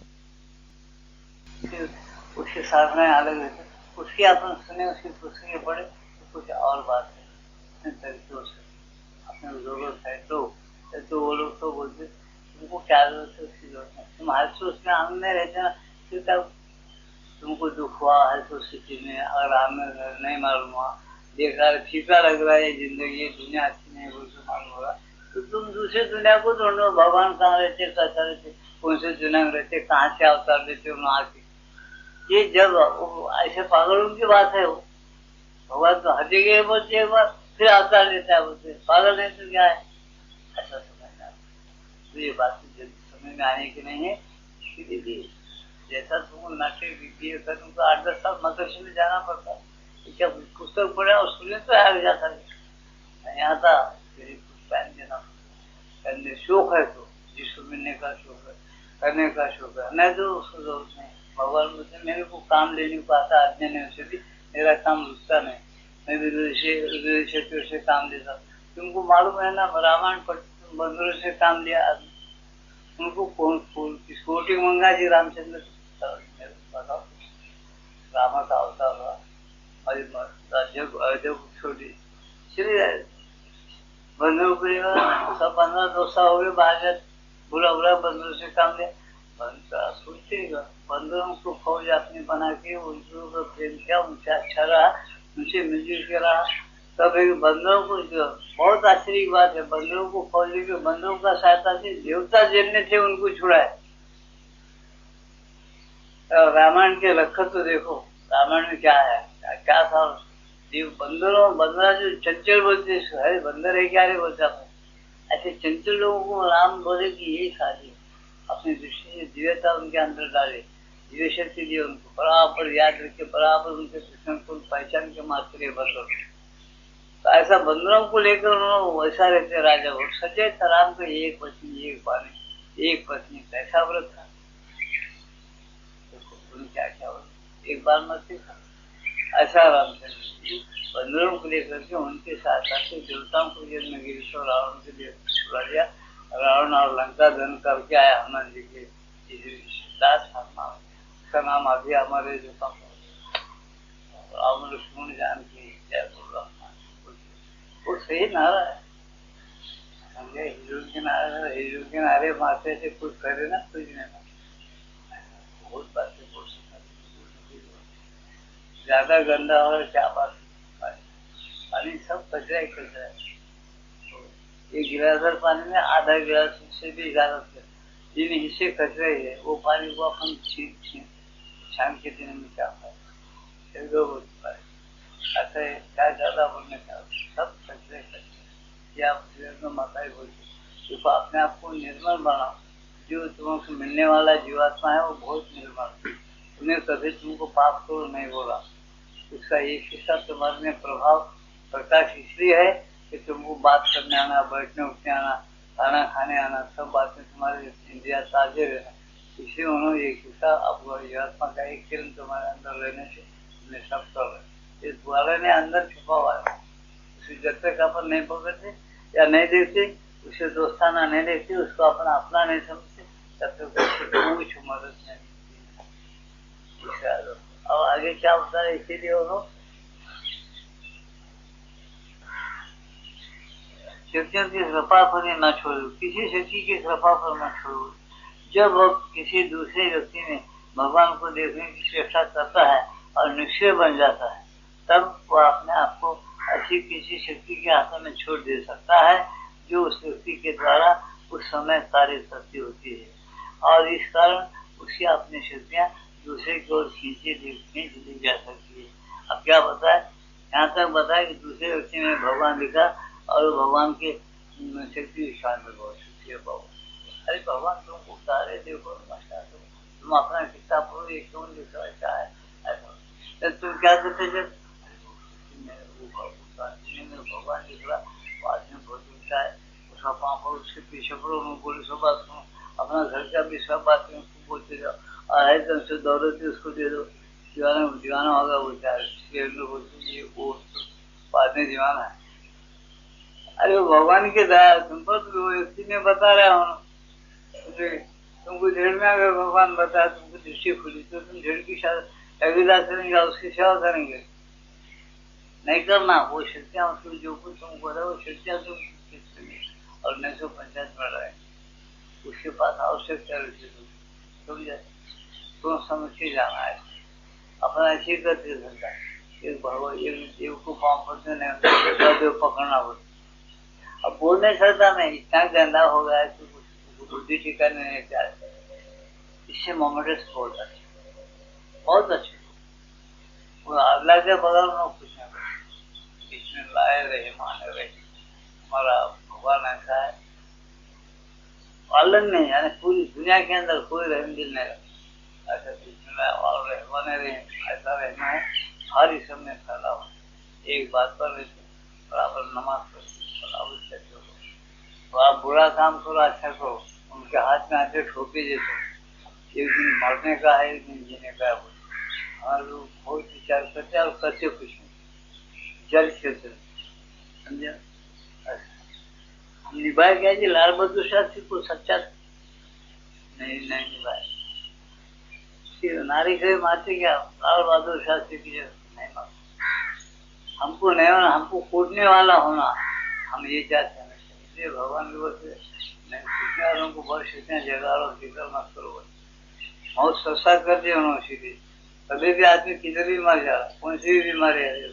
उसके साधना अलग रहते, उसकी अपन सुने, उसकी पुस्तकें पढ़े तो कुछ और बात है तरीकों से अपने जरूरत है। तो वो लोग तो बोलते तुमको क्या जरूरत है, उसकी जरूरत नहीं, तुम्हारे से उसमें आनंद नहीं रहते ना, फिर तब तुमको दुख हुआ है तो स्थिति में, अगर हमें नहीं मालूम हुआ, देखा फीका लग रहा है जिंदगी, ये दुनिया अच्छी नहीं बोल के मालूम होगा, तो तुम दूसरे दुनिया को ढूंढो, भगवान कहाँ रहते, कैसा रहते, कौन से दुनिया में रहते, कहाँ से अवतार देते हो वहां के। ये जब ऐसे पागलों की बात है, वो भगवान तो हर जगह बोलते एक बार फिर अवतार देता है, बोलते पागल नहीं तो क्या है, ऐसा समझना। तो ये बात समझ में आने की नहीं है, धीरे धीरे जैसा तुमको नाट्य बीपीए कर तुमको 8-10 साल मदरसे में जाना पड़ता है, क्या पुस्तक पढ़ा और सुने तो आ जाता है, यहाँ था फिर कुछ टाइम देना करने शौक है तो जिसको मिलने का शौक है, करने का शौक है, नहीं तो उसको जरूरत नहीं। भगवान बोलते मेरे को काम लेने को आता आदमी ने, उसे भी मेरा काम रुकता नहीं, मैं विरोधी से काम लेता। तुमको मालूम है ना, रामायण पढ़ते बंदरों से काम लिया आदमी, उनको कौन कोटि मंगा जी रामचंद्र बताओ, रामा का अवतार हुआ, अयोध्या को छोड़ी चले जाए, बंदरों को सब 15-2 साल हो गए बाहर, बुरा बुरा बंदरों से काम लिया, सोचते बंदरों को फौज अपने बना के उनको प्रेम किया, उनसे अच्छा रहा, उनसे मिलजुल के रहा। तब एक बंदरों को जो बहुत आश्चर्य की बात है, बंदरों को फौज के बंदरों का सहायता से देवता जितने थे उनको छुड़ाए। रामायण के लक्षण तो देखो, रामायण में क्या है, क्या था, बंदरा जो चंचल बोलते है, बंदर है क्या रे बोलता है, ऐसे चंचल लोगों को राम बोले कि यही शादी अपनी दृष्टि से दिव्यता उनके अंदर डाले, दिव्य शक्ति दिए उनको, बराबर याद रखे, बराबर उनके कृष्ण को पहचान के मात्र बंदर। तो ऐसा बंदरों को लेकर उन्होंने वैसा रहते राजा, वो सचेत राम को एक पत्नी एक पानी एक पत्नी कैसा व्रत था, क्या क्या व्रत एक बार मत देखा, ऐसा रामचंद्र बंदरों को लेकर के उनके साथ साथ देवताओं को जब में गिरी तो रावण के लिए छुड़ा दिया, रावण और लंका धन करके आया हनुमान जी के दास, उसका नाम अभी हमारे जो राम लक्ष्मण जान की जय बोल रहा, वो सही नारा है, हीरो के नारे मारते से कुछ करे ना कुछ नहीं, बहुत बातें बोल सकता, ज्यादा गंदा हो क्या बात, पानी सब कचरा ही कचरा है, एक गिलास पानी में आधा गिलास से भी ज्यादा 3 हिस्से कचरे है, वो पानी को अपन छान के देने में क्या फायदा, ऐसा है क्या ज्यादा बोलने का, सब कचरे कचरे, या माता ही बोलते देखो अपने आप को निर्मल बनाओ, जो तुमको मिलने वाला जीवात्मा है वो बहुत निर्मल, उन्हें कभी तुमको पाप करो नहीं बोला, उसका एक हिस्सा तुम्हारे में प्रभाव प्रकाश इसलिए है कि तुमको बात करने आना, बैठने उठने आना, खाना खाने आना, सब बातें तुम्हारे इंद्रिया ताजे रहना, इसलिए उन्होंने ये किया, आपको जीवात्मा का एक किरण तुम्हारे अंदर लेने से तुम्हें सब कर रहे। इस द्वारा ने अंदर छुपा हुआ है, उसे जब तक अपन नहीं पकड़ते या नहीं देखते, उसे दोस्ताना नहीं देखते, उसको अपना नहीं समझते, तब तक उसको कुछ मदद नहीं मिलती। अब आगे क्या होता है, इसीलिए उन्होंने शक्तियों की कृपा पर न छोड़ो, किसी शक्ति की कृपा पर न छोड़ो। जब वो किसी दूसरे व्यक्ति में भगवान को देखने की चेष्टा करता है और निश्चय बन जाता है, तब वह अपने आप को ऐसी किसी शक्ति के हाथों में छोड़ दे सकता है जो उस व्यक्ति के द्वारा उस समय कार्य करती होती है, और इस कारण उसकी अपनी शक्तियां दूसरे की ओर खींच ली जा सकती है। अब क्या बताए, यहाँ तक बताया कि दूसरे व्यक्ति में भगवान दिखा और भगवान के शक्ति स्थान में बहुत शक्ति है भगवान। अरे भगवान तुम उतारे देखो, नमस्कार, तुम अपना कितना पूरा ये क्यों दिख रहा है ऐसा, तुम क्या करते जब भगवान दिख रहा, बाद में बहुत दिखता है, उसका पाँव पर उसके पीछे पड़ो, बोले सब बात सुनो, अपना घर का भी सब बात उसको बोलते जाओ, और है तो उससे दौलत उसको दे दो, दीवाना होगा बोलता है, बोलते ये वो बाद में दीवाना है। अरे वो भगवान के दया तुम पर, व्यक्ति ने बता रहा हूँ तुमको झेड़ में अगर भगवान बताया, तुमको दृष्टि खुली तो तुम झेड़ की टगीदार करेंगे, उसकी सेवा करेंगे, नहीं करना। वो शक्तियाँ उसको जो कुछ तुम बोला वो शक्तियाँ तुम और नहीं तो पंचायत में रहे, उसके पास आवश्यकता समझे, तुम समझ के जाना है अपना ऐसे करते धंधा। एक भगवान एक देव को पाँव पड़ते नहीं, देव पकड़ना होता। अब बोल नहीं सकता मैं, इतना गंदा हो गया है तो बुद्धि ठिकाने नहीं चाहते, इससे मोमेंट्स बहुत अच्छे, बहुत अच्छे। वो अल्लाह के बगल में कुछ नहीं, इसमें लाए रहे माने रहे, हमारा भगवान ऐसा है अलग नहीं, यानी पूरी दुनिया के अंदर कोई रहने दिल नहीं रहा, ऐसा और बने रहे, ऐसा रहना है। हर इसम में फैला हुआ, एक बात पर रहते बराबर नमाज पढ़ते बराबर चलते हो, तो आप बुरा काम करो अच्छा करो, उनके हाथ में आते ठोके देते, एक दिन मरने का है एक दिन जीने का है, हमारे लोग बहुत विचार करते और करते कुछ नहीं, जल खेलते समझे। हम निभाए क्या जी, लाल बहादुर शास्त्री को सच्चा नहीं निभाए, नारी के मारते क्या, लाल बहादुर शास्त्री की नहीं मारते, हमको नहीं होना, हमको कूटने वाला होना, हम ये चाहते हैं। इसलिए भगवान की वजह से नहीं कूटने वालों को बहुत सीखने जगह और फिक्र मत करो, बहुत सस्ता कर दिया उन्होंने सीधे, कभी भी आदमी किधर भी मर जा, कौन सी भी बीमारी है,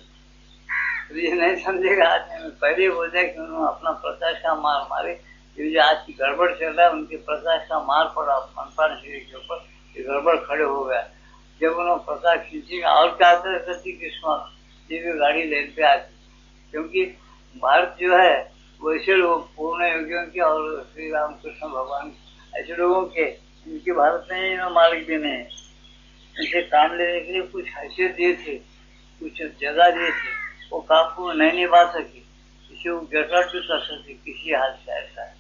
तो ये नहीं समझेगा आदमी, पहले बोल जाए कि उन्होंने अपना प्रकाश का मार मारे, ये जो आज की गड़बड़ चल रहा है उनके प्रकाश का मार पड़ा मनपान शरीर के ऊपर, ये गड़बड़ खड़े हो गया। जब उन्होंने प्रकाश खींचेगा और क्या करती किस्मत दिव्य गाड़ी लेन पे आती, क्योंकि भारत जो है वैसे लोग पूर्ण योगियों के और श्री रामकृष्ण भगवान ऐसे लोगों के, इनके भारत में मालिक भी नहीं, इनसे काम लेने के लिए कुछ हैसियत दिए थे, कुछ जगह दिए थे, वो काम को नहीं निभा सके, इसे वो गेट आउट भी कर सकते किसी हाल से, ऐसा है।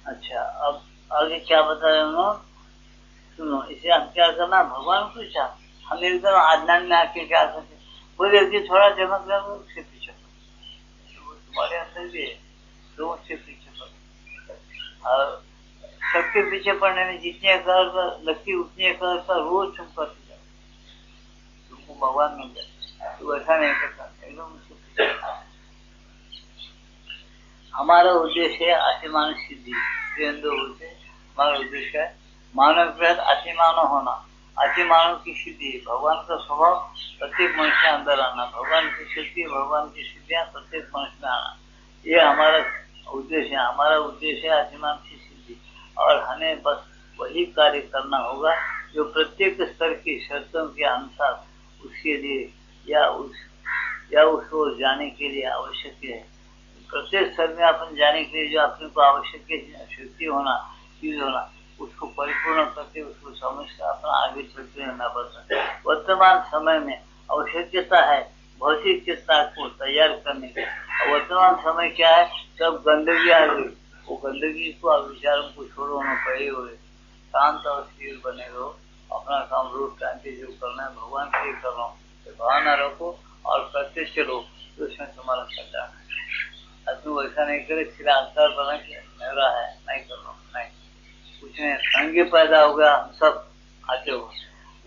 अच्छा अब आगे क्या बताया उन्होंने, सुनो, इसे हम क्या करना, भगवान को चाह, हम एकदम आज्ञान में आके क्या करते, वो व्यक्ति थोड़ा चमक रहा है उसके पीछे पड़ो, तुम्हारे अंदर भी है तो उसके पीछे पड़ो, और सबके पीछे पड़ने में जितने अकड़ लगती उतनी अकड़ का रोज तुम करते जाओ, तुमको भगवान मिल जाए, तो ऐसा नहीं करता एकदम उसके पीछे। हमारा उद्देश्य है आत्मान सिद्धि, बोलते हमारा उद्देश्य है मानव ग्रह आत्मानव होना, आत्मानव की सिद्धि, भगवान का स्वभाव प्रत्येक मनुष्य के अंदर आना, भगवान की शक्ति भगवान की सिद्धियां प्रत्येक मनुष्य में आना, ये हमारा उद्देश्य है। हमारा उद्देश्य है आत्मान की सिद्धि, और हमें बस वही कार्य करना होगा जो प्रत्येक स्तर की शर्तों के अनुसार उसके लिए या उसको जाने के लिए आवश्यक है। प्रत्येक स्तर में अपन जाने के लिए जो अपने को आवश्यक शक्ति होना, चीज होना, उसको परिपूर्ण करके उसको समझकर अपना आगे चलते रहना पड़ता है। वर्तमान समय में आवश्यकता है भौतिक चेतना को तैयार करने की, वर्तमान समय क्या है, सब गंदगी आ गई, वो गंदगी को और विचारों को छोड़ो, उन्हें पड़े हुए शांत और स्थिर बने रहो। अपना काम रोज टाइम पे जो करना है भगवान के लिए कर रहा हूँ, भावना रखो और करते चलो, तो उसमें तुम्हारा कल्याण है। तुम ऐसा नहीं करे सिरा अंतर बना के मेरा है, नहीं कर रहा हूँ, नहीं कुछ नहीं। नंगे पैदा हो गया, हम सब आते हो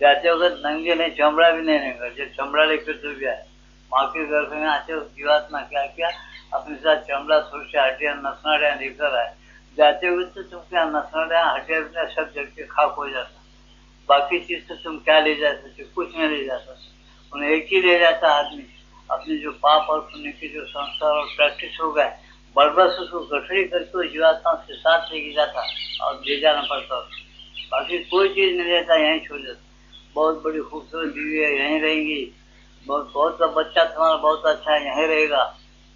जाते हो, नंगे नहीं, चमड़ा भी नहीं रहेगा। जब चमड़ा लेकर तो गया है माँ के गर्भ में आते हो, जीवात्मा क्या क्या अपने साथ चमड़ा छोड़ के हड्डियां नसनाड़ियां लेकर आए। जाते हुए तो तुम क्या नसनाड़ियां हड्डियां सब जग के खाक हो जाता, बाकी चीज तो तुम क्या ले जा सकते, कुछ नहीं ले जा सकते। उन्हें एक ही ले जाता आदमी, अपने जो पाप और पुण्य के जो संस्कार और प्रैक्टिस हो गए, बरबस उसको गठरी करके जीवात्मा के साथ लेके जाता और ले जाना पड़ता। बाकी कोई चीज नहीं रहता, यहीं छोड़ देता। बहुत बड़ी खूबसूरत बीवी है, यहीं रहेंगी। बहुत बहुत का बच्चा तुम्हारा बहुत अच्छा है, यहीं रहेगा।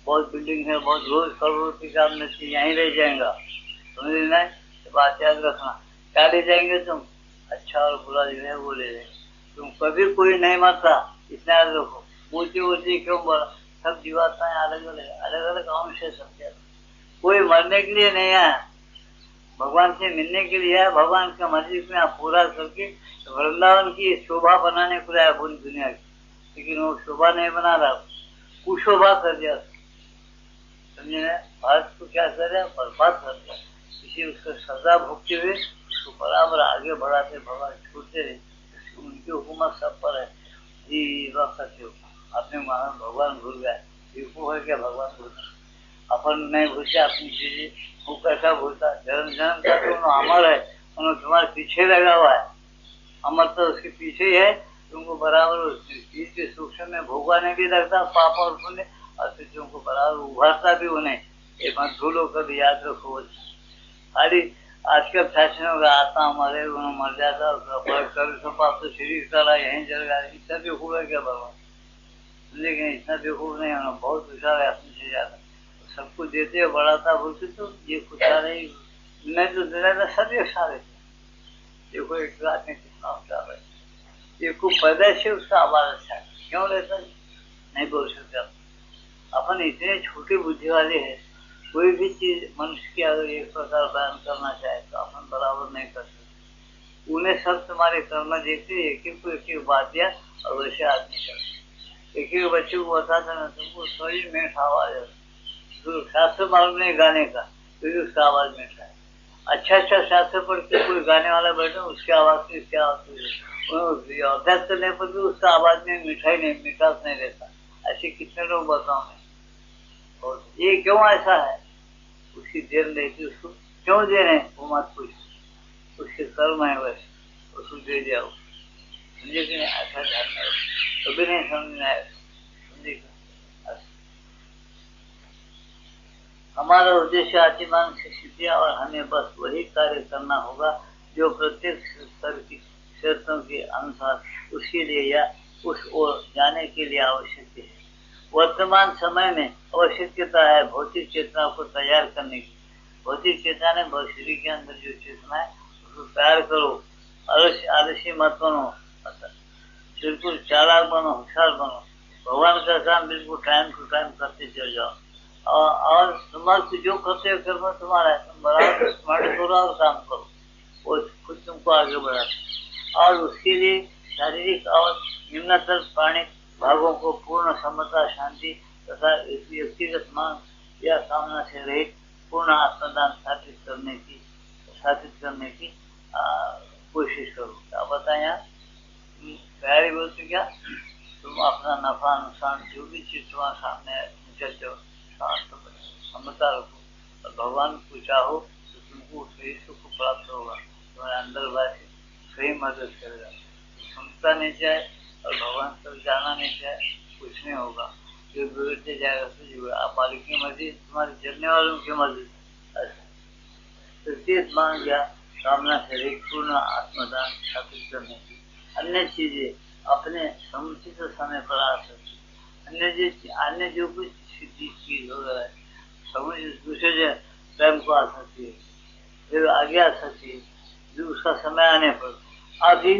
बहुत बिल्डिंग है, बहुत रोज करोड़ रुपये का मिलती, यहीं रह जाएगा। समझ नहीं, बात याद रखना। क्या ले जाएंगे तुम? अच्छा और बुरा जो है वो ले जाएंगे। तुम कभी कोई नहीं मरता, इतना याद रखो। ऊंची ऊंची क्यों बोला? सब जीवात्माएं अलग अलग अलग अलग अंश है सबके। कोई मरने के लिए नहीं है, भगवान से मिलने के लिए है। भगवान का मर्जी में आप पूरा करके वृंदावन की शोभा बनाने को लाया पूरी दुनिया की, लेकिन वो शोभा नहीं बना रहा, कुशोभा कर दिया। समझे? भारत को क्या कर रहे हैं? बर्बाद कर दिया। इसी उसको सजा भोगते हुए उसको बराबर आगे बढ़ाते, भगवान छूटते रहे। उनकी हुकूमत सब पर है। जी वक्त अपने मानो भगवान भूल गए। बेवकूफ है क्या भगवान भूलना? अपन नहीं भूलते अपनी चीजें, वो कैसा भूलता? जन्म जन्म का तो अमर है, उन्होंने तुम्हारे पीछे लगा हुआ है। अमर तो उसके पीछे ही है, तुमको बराबर चीज के सूक्ष्म में भोगवाने भी लगता पाप और पुण्य, और फिर तुमको बराबर उभरता भी उन्हें। ये मत भूलो, कभी याद रखो। खाली आजकल फैशन होगा, आत्मा मरे उन्हें मर जाता, पाप तो शरीर करा यहीं जल गया। इतना बेवकूफ है क्या भगवान? लेकिन इतना बेवकूफ नहीं होना, बहुत विशाल है अपने से ज्यादा। सबको देते हो बढ़ाता बोलते तो ये कुछ नहीं, मैं तो देना सब एक सारे। देखो एक बात में कितना होता है, देखो पैदा से उसका आवाज अच्छा है, क्यों रहता है नहीं बोल सकते। अपन इतने छोटी बुद्धि वाले हैं, कोई भी चीज मनुष्य की अगर एक प्रकार बयान करना चाहे तो अपन बराबर नहीं कर सकते। उन्हें सब तुम्हारे कर्म देखते, एक एक बात दिया और वैसे आदमी करते। एक एक बच्चे को बताता ना, तुमको शरीर में आवाज है, शास्त्र मालूम नहीं गाने का, तो उसका आवाज मीठा है। अच्छा अच्छा शास्त्र पढ़ के कोई गाने वाला बैठे, उसकी आवाज से इसकी आवाज अभ्यास करने पर भी उसका आवाज में मिठाई नहीं, मिठास नहीं रहता। ऐसे कितने लोग बताओ मैं। और ये क्यों ऐसा है? उसकी देर रहती, उसको क्यों दे रहे हैं वो मत पूछ, उसके कर्म है वैसे, उसको दे दिया। समझे कि नहीं? ऐसा ध्यान में कभी नहीं समझना है। समझे? हमारा उद्देश्य आत्मान से सिद्धिया, और हमें बस वही कार्य करना होगा जो प्रत्येक स्तर की शर्तों के अनुसार उसके लिए या उस ओर जाने के लिए आवश्यक है। वर्तमान समय में आवश्यकता है भौतिक चेतना को तैयार करने की। भौतिक चेतना ने शरीर के अंदर जो चेतना है उसको तैयार करो। आलसी मत बनो, बिल्कुल चालाक बनो, होशियार बनो। भगवान का काम बिल्कुल टाइम टू टाइम करते चले जाओ। और तुम्हारे जो करते हो कर्म तुम्हारा है, तुम बराबर स्मार्ट करो और काम करो, वो खुद तुमको आगे बढ़ाते। और उसके लिए शारीरिक और निम्नतर प्राणिक भागों को पूर्ण समता, शांति तथा व्यक्तिगत मांग या कामना से रहित पूर्ण आत्मदान स्थापित करने की कोशिश करो। क्या बताएं यहाँ? तैयारी बोलते क्या? तुम अपना नफा नुकसान जो भी चीज तुम्हारे सामने है चलते हो, समझता रखो और भगवान को चाहो तो तुमको सही सुख प्राप्त होगा। तुम्हारे अंदर वासी सही मदद करेगा। सुनता नहीं चाहे और भगवान तक जाना नहीं चाहे, कुछ नहीं होगा। जो बिगड़ते जाएगा तो जो आप मालिक की मर्जी, तुम्हारे चलने वालों की मर्जी। प्रत्येक मांग या कामना से एक पूर्ण आत्मदान स्थापित करने की। अन्य चीजें अपने समुचित समय पर आ सकती। अन्य जो कुछ चीज हो रहा है समझ दूसरे टाइम को आ सकती है, फिर आगे आ सकती है, जो उसका समय आने पर। अभी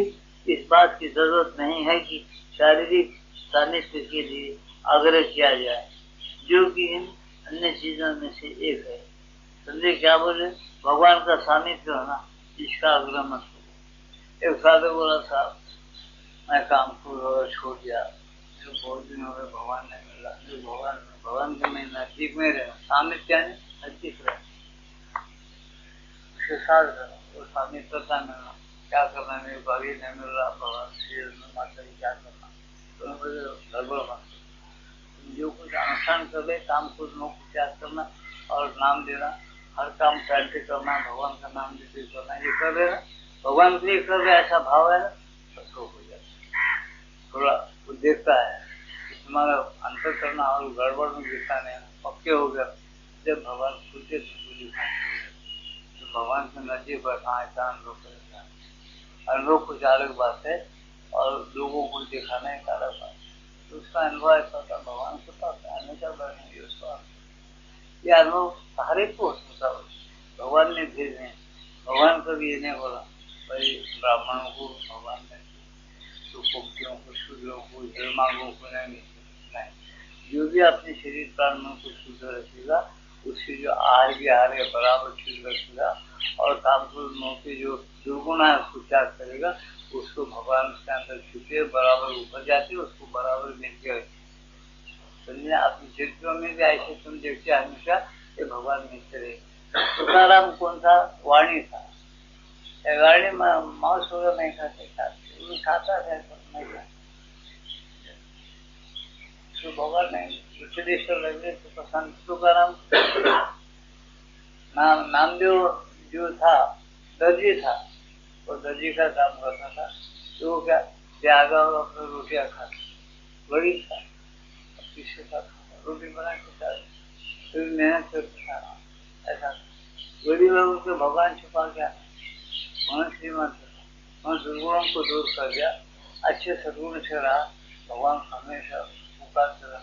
इस बात की जरूरत नहीं है कि शारीरिक सानिध्य के लिए आग्रह किया जाए, जो कि इन अन्य चीजों में से एक है। संजय क्या बोले, भगवान का सानिध्य होना इसका आग्रह मत करो। एक साधु बोला, साहब मैं काम को छोड़ दिया, जो बहुत दिन हो गए भगवान नहीं मिला, जो भगवान के मैं नजदीक में रहना, सानिध्य नजदीक रहना, उसके साथ रहना, वो सानिध्य का मिलना, क्या करना, मेरे को अभी नहीं मिल रहा, भगवान श्री माता जी क्या करना, तो मुझे गड़बड़ मत, जो कुछ अनुष्ठान कर ले, काम को त्याग करना और नाम देना, हर काम टाइम पे करना, भगवान का नाम लेते करना, ये कर लेना, भगवान के लिए कर रहे ऐसा भाव है ना, बस हो जाता। थोड़ा वो देखता है कि तुम्हारा अंतर करना और गड़बड़ में दिखता नहीं, पक्के हो गया, जब भगवान खुलते तुमको दिखा, तो भगवान के नजदीक बैठा ऐसा अनुभव करेगा। अनुभव कुछ अलग बात है और लोगों को दिखाना एक अलग बात है, तो उसका अनुभव ऐसा होता, भगवान के पास हमेशा बैठेंगे उसका ये अनुभव सारे को होता है। भगवान ने भेजे, भगवान कभी ये नहीं बोला भाई ब्राह्मणों को भगवान ने, तो कुम्तियों को, शूद्रों को, धर्मांगों को नहीं, जो भी अपने शरीर प्राण मन को शुद्ध रखेगा, उससे जो आहार विहार है बराबर शुद्ध रखेगा और काम को के जो दुर्गुण है उसको त्याग करेगा, उसको भगवान उसके अंदर छुपे बराबर ऊपर जाते, उसको बराबर मिलते रहे। समझे, अपने चरित्रों में भी ऐसे तुम देखते हमेशा ये भगवान मिलते रहे। तुकाराम कौन था, वाणी था, वाणी मांस वगैरह नहीं खाते, खाता था नहीं, तो भगवान ने विश्वेश्वर लगे तो पसंद। तुकाराम नामदेव जो था दर्जी था, वो दर्जी का काम करता था, तो वो क्या त्यागा और अपने रोटियां खाता, बड़ी था, किसके साथ रोटी बना के साथ फिर मेहनत करके खाना, ऐसा बड़ी लोगों के भगवान छुपा गया, मनुष्य श्रीमंत मन दुर्गुणों को दूर कर दिया, अच्छे सदगुण से रहा, भगवान हमेशा पुकारते रहा,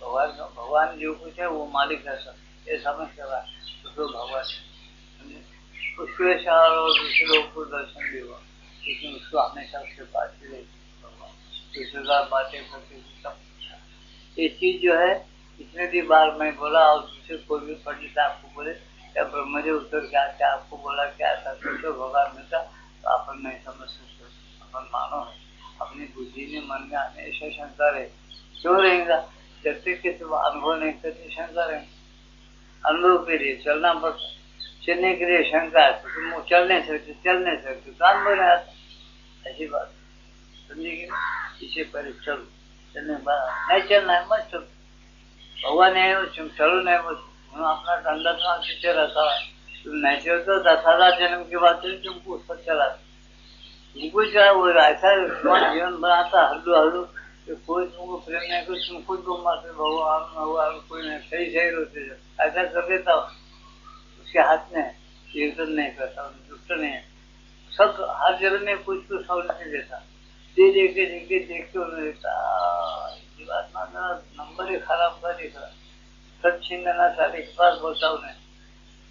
भगवान जो कुछ है वो मालिक है सब, ये समझ कर रहा तो भगवान उसके साथ और दूसरे लोगों को दर्शन भी हुआ, लेकिन उसको हमेशा उसके पास ही रही भगवान, दूसरेदार बातें करके सब। ये चीज जो है इतने भी बार मैं बोला और दूसरे कोई भी पंडित आपको बोले या ब्रह्मदेव उत्तर क्या क्या आपको बोला क्या ऐसा तो भगवान मिलता, तो अपन नहीं समझ सकते, अपन मानो है, अपनी बुद्धि में मन में हमेशा शंका रहे, क्यों रहेगा, जब तक कि तुम अनुभव नहीं करते शंका रहेंगे, अनुभव के लिए चलना पड़ता, चलने के लिए शंका है तो तुम चल नहीं सकते तो अनुभव नहीं आता, ऐसी बात समझिए, इसे पहले चलो, चलने नहीं चलना है मत चलो, भगवान है तुम चलो नहीं बस अपना धंधा था पीछे रहता है, तुम नहीं चलते 10,000 जन्म की बात है, तुमको उस पर चला तुमको क्या वो ऐसा जीवन बनाता हल्लू हल्लू, कोई तुमको प्रेम नहीं कर, तुम खुद को मारते भगवान कोई नहीं, सही रोते ऐसा कर देता, उसके हाथ में एकदम नहीं करता, दुष्ट नहीं है, सब हर जगह में कुछ तो सौलभ देता, देखते उन्होंने बात ना नंबर ही खराब कर दिख रहा, सब छीन लेना सारे के पास बोलता उन्हें,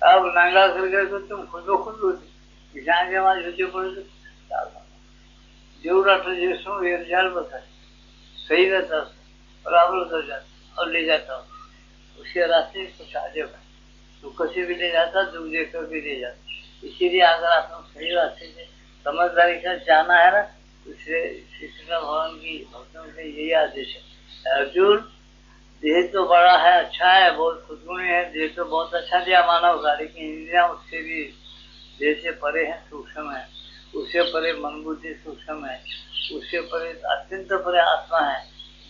अब नांगा कर गए तो तुम खुद को खुद होती, जहाँ के वहां झूठे पड़े जेवढा जिसमें एक जाल बता सही रहता बराबर कर जाता और ले जाता हूँ, उसके रास्ते कुछ आगे है, दुख से भी ले जाता, दुख देखकर भी ले जाता, इसीलिए अगर आप लोग सही रास्ते से समझदारी का जाना है ना, उससे श्री कृष्ण भगवान की भक्तों से यही आदेश है, अर्जुन देह तो बड़ा है, अच्छा है, बहुत खुशगुणी है, देह तो बहुत अच्छा दिया मानव का, लेकिन इंद्रिया उससे भी देह से परे है, सूक्ष्म है, उससे परे मन बुद्धि सूक्ष्म है, उससे परे अत्यंत परे आत्मा है,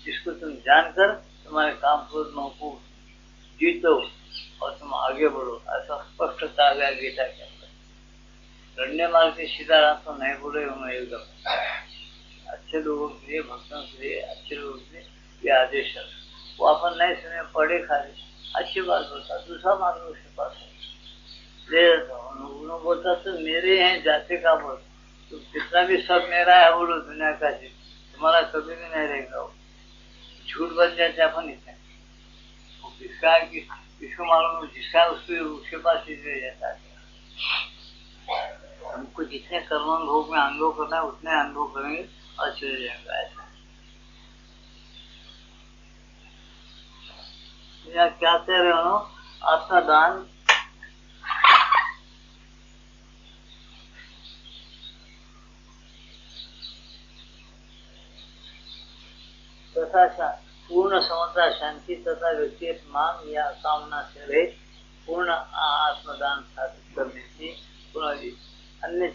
जिसको तुम जानकर तुम्हारे काम क्रोध को जीतो और तुम आगे बढ़ो, ऐसा स्पष्ट कहा गया गीता के अंदर। लड़ने मार के सीधा रास्ता नहीं बोले उन्होंने एकदम, अच्छे लोगों के लिए भक्तों के लिए अच्छे लोगों के लिए ये आदेश है, वो अपन नहीं सुने पढ़े खाले अच्छी बात बोलता, दूसरा मार्ग उसके पास है ले जाता, उन्होंने बोलता तो मेरे हैं जाते का बोल, तुम जितना भी सब मेरा है बोलो दुनिया का चीज, तुम्हारा कभी भी नहीं रहेगा, वो झूठ बन जाते अपन इतने, वो किसका है किसको मालूम, जिसका उसके पास चीज रह जाता है, हमको जितने कर्म भोग में अनुभव करना है उतने अनुभव करेंगे और चले जाएंगे, ऐसा क्या कह रहे हो, आपका दान तथा पूर्ण समता शांति तथा व्यक्तिगत मांग या कामना से रहित पूर्ण आत्मदान स्थापित करने की अन्य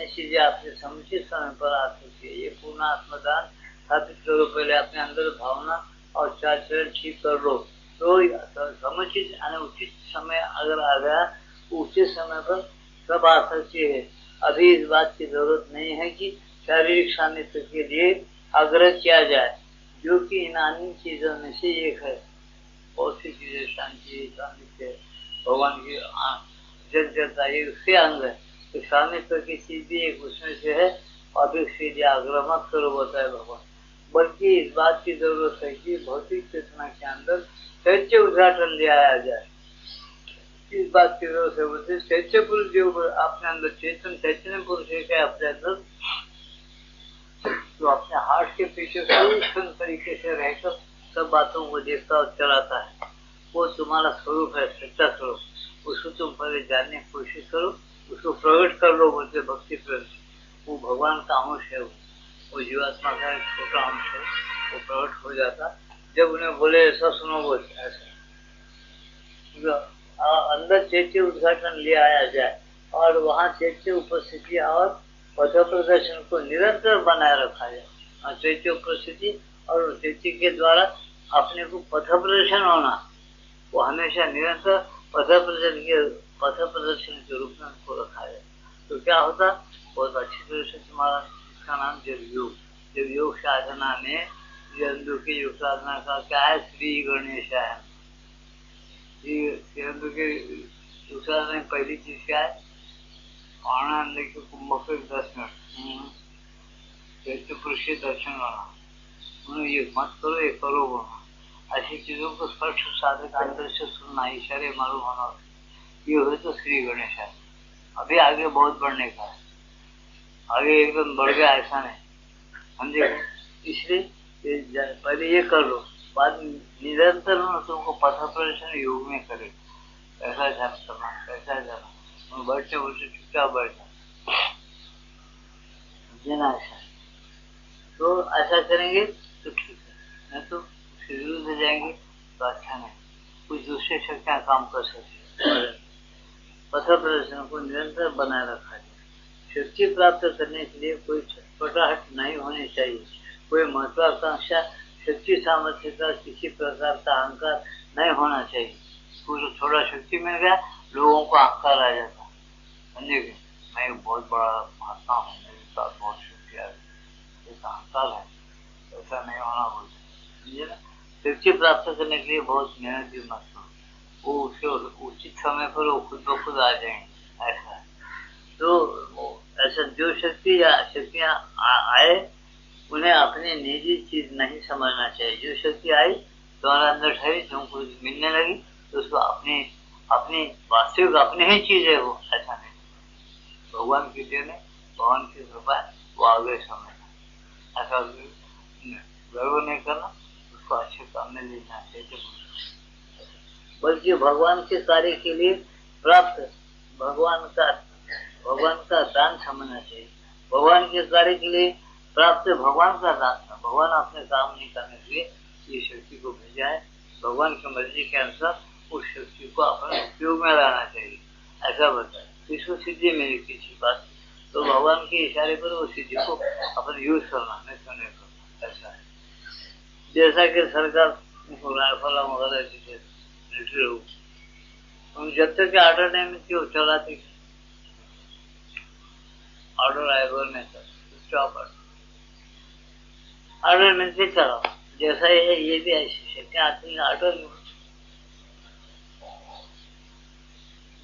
चीजें आपके समुचित समय पर आ सकती है। ये पूर्ण आत्मदान स्थापित करो, पहले अपने अंदर भावना और चार चरण ठीक कर लो, तो समुचित उचित समय अगर आ गया तो उचित समय पर सब आ सकती है। अभी इस बात की जरूरत नहीं है कि शारीरिक सानिध्य के लिए आग्रह किया जाए, जो कि इन अन्य चीजों में से एक है। बहुत सी चीजें शांति सानिध्य भगवान की जगता ये उसके अंग है, तो सानिध्य की चीज भी एक उसमें से है। अभी सीधे आग्रह मत करो बताए भगवान, बल्कि इस बात की जरूरत है कि भौतिक चेतना के अंदर चैत्य उद्घाटन ले आया जाए। इस बात की जरूरत है बोलते चैत्य पुरुष जो अपने अंदर चेतन चैतन्य पुरुष है अपने अंदर, तो अपने हार्ट के पीछे सूक्ष्म तरीके से रहकर सब बातों को देखता और चलाता है। वो तुम्हारा स्वरूप है, सच्चा स्वरूप। उसको तुम पहले जानने की कोशिश करो, उसको प्रकट कर लो बोलते भक्ति प्रकट। वो भगवान का अंश है, वो जीवात्मा का एक छोटा अंश है, वो प्रकट हो जाता जब उन्हें बोले ऐसा सुनो बोलते ऐसा। अंदर चैत्य उद्घाटन ले आया जाए और वहाँ चैत्य उपस्थिति और पथ प्रदर्शन को निरंतर बनाए रखा जाए। चैत्य उपस्थिति और चैत्य के द्वारा अपने को पथ प्रदर्शन होना, वो हमेशा निरंतर पथ प्रदर्शन के रूप में उनको रखा जाए। तो क्या होता, बहुत अच्छी तरह से तुम्हारा इसका नाम जब योग साधना में हिरण्य के योग साधना का क्या है, श्री गणेश है। हिरण्य के योग साधना में पहली चीज क्या है, आनंद के कुंभ के 10 मिनट चैत्य पुरुष के दर्शन वाला, उन्हें ये मत करो ये करो बोलना। ऐसी चीजों को स्पष्ट साधक अंदर से सुनना, इशारे मालूम होना, ये हुए तो श्री गणेश है। अभी आगे बहुत बढ़ने का है, आगे एकदम बढ़ गया ऐसा नहीं, समझे। इसलिए पहले ये कर लो, बाद निरंतर तुमको पथ प्रदर्शन योग में करे। ऐसा ध्यान करना, ऐसा जाना, बैठे बैठे चुपचाप बैठना, ऐसा तो ऐसा करेंगे तो ठीक है, नहीं तो उसके विरुद्ध जाएंगे तो अच्छा नहीं। कुछ दूसरे शक्तियाँ काम कर सकती है। पथ प्रदर्शन को निरंतर बनाए रखा जाए। शक्ति प्राप्त करने के लिए कोई छटपटाहट नहीं होनी चाहिए, कोई महत्वाकांक्षा, शक्ति सामर्थ्य का किसी प्रकार का अहंकार नहीं होना चाहिए। कुछ थोड़ा शक्ति मिल गया, लोगों को अहंकार आ जाता, समझेगे, मैं बहुत बड़ा महात्मा हूँ, मेरे पास बहुत शक्ति आ गई, अहंकार है। ऐसा नहीं होना बोलते, समझे ना। शक्ति प्राप्त करने के लिए बहुत मेहनत भी मत करो, वो उसके उचित समय पर वो खुद ब खुद आ जाएंगे, ऐसा है। तो ऐसा जो शक्तियाँ आए उन्हें अपनी निजी चीज नहीं समझना चाहिए। जो शक्ति आई तुम्हारे अंदर ठहरी, तुमको मिलने लगी, तो उसको अपनी वास्तविक अपनी ही चीज है वो, ऐसा नहीं। भगवान की देने, भगवान की कृपा, वो आगे समझना, ऐसा गर्व नहीं करना, उसको अच्छे काम में लेना चाहिए, बल्कि भगवान के कार्य के लिए प्राप्त भगवान का दान समझना चाहिए। भगवान के कार्य के लिए प्राप्त भगवान का दान, भगवान अपने काम नहीं करने के लिए ये शक्ति को भेजा है, भगवान की मर्जी के अनुसार उस शक्ति को अपने उपयोग में लाना चाहिए, ऐसा बताए। इसको सिद्धि मिली किसी बात, तो भगवान के इशारे पर वो सिद्धि को अपन यूज करना, नहीं करने करना, ऐसा है। जैसा कि सरकार राइफल वगैरह चीजें जब तक ऑर्डर नहीं मिलती वो चलाती, ऑर्डर आए नहीं सर, स्टॉप ऑर्डर मिलते चलाओ। जैसा ये भी ऐसी शक्तियाँ आती है, ऑर्डर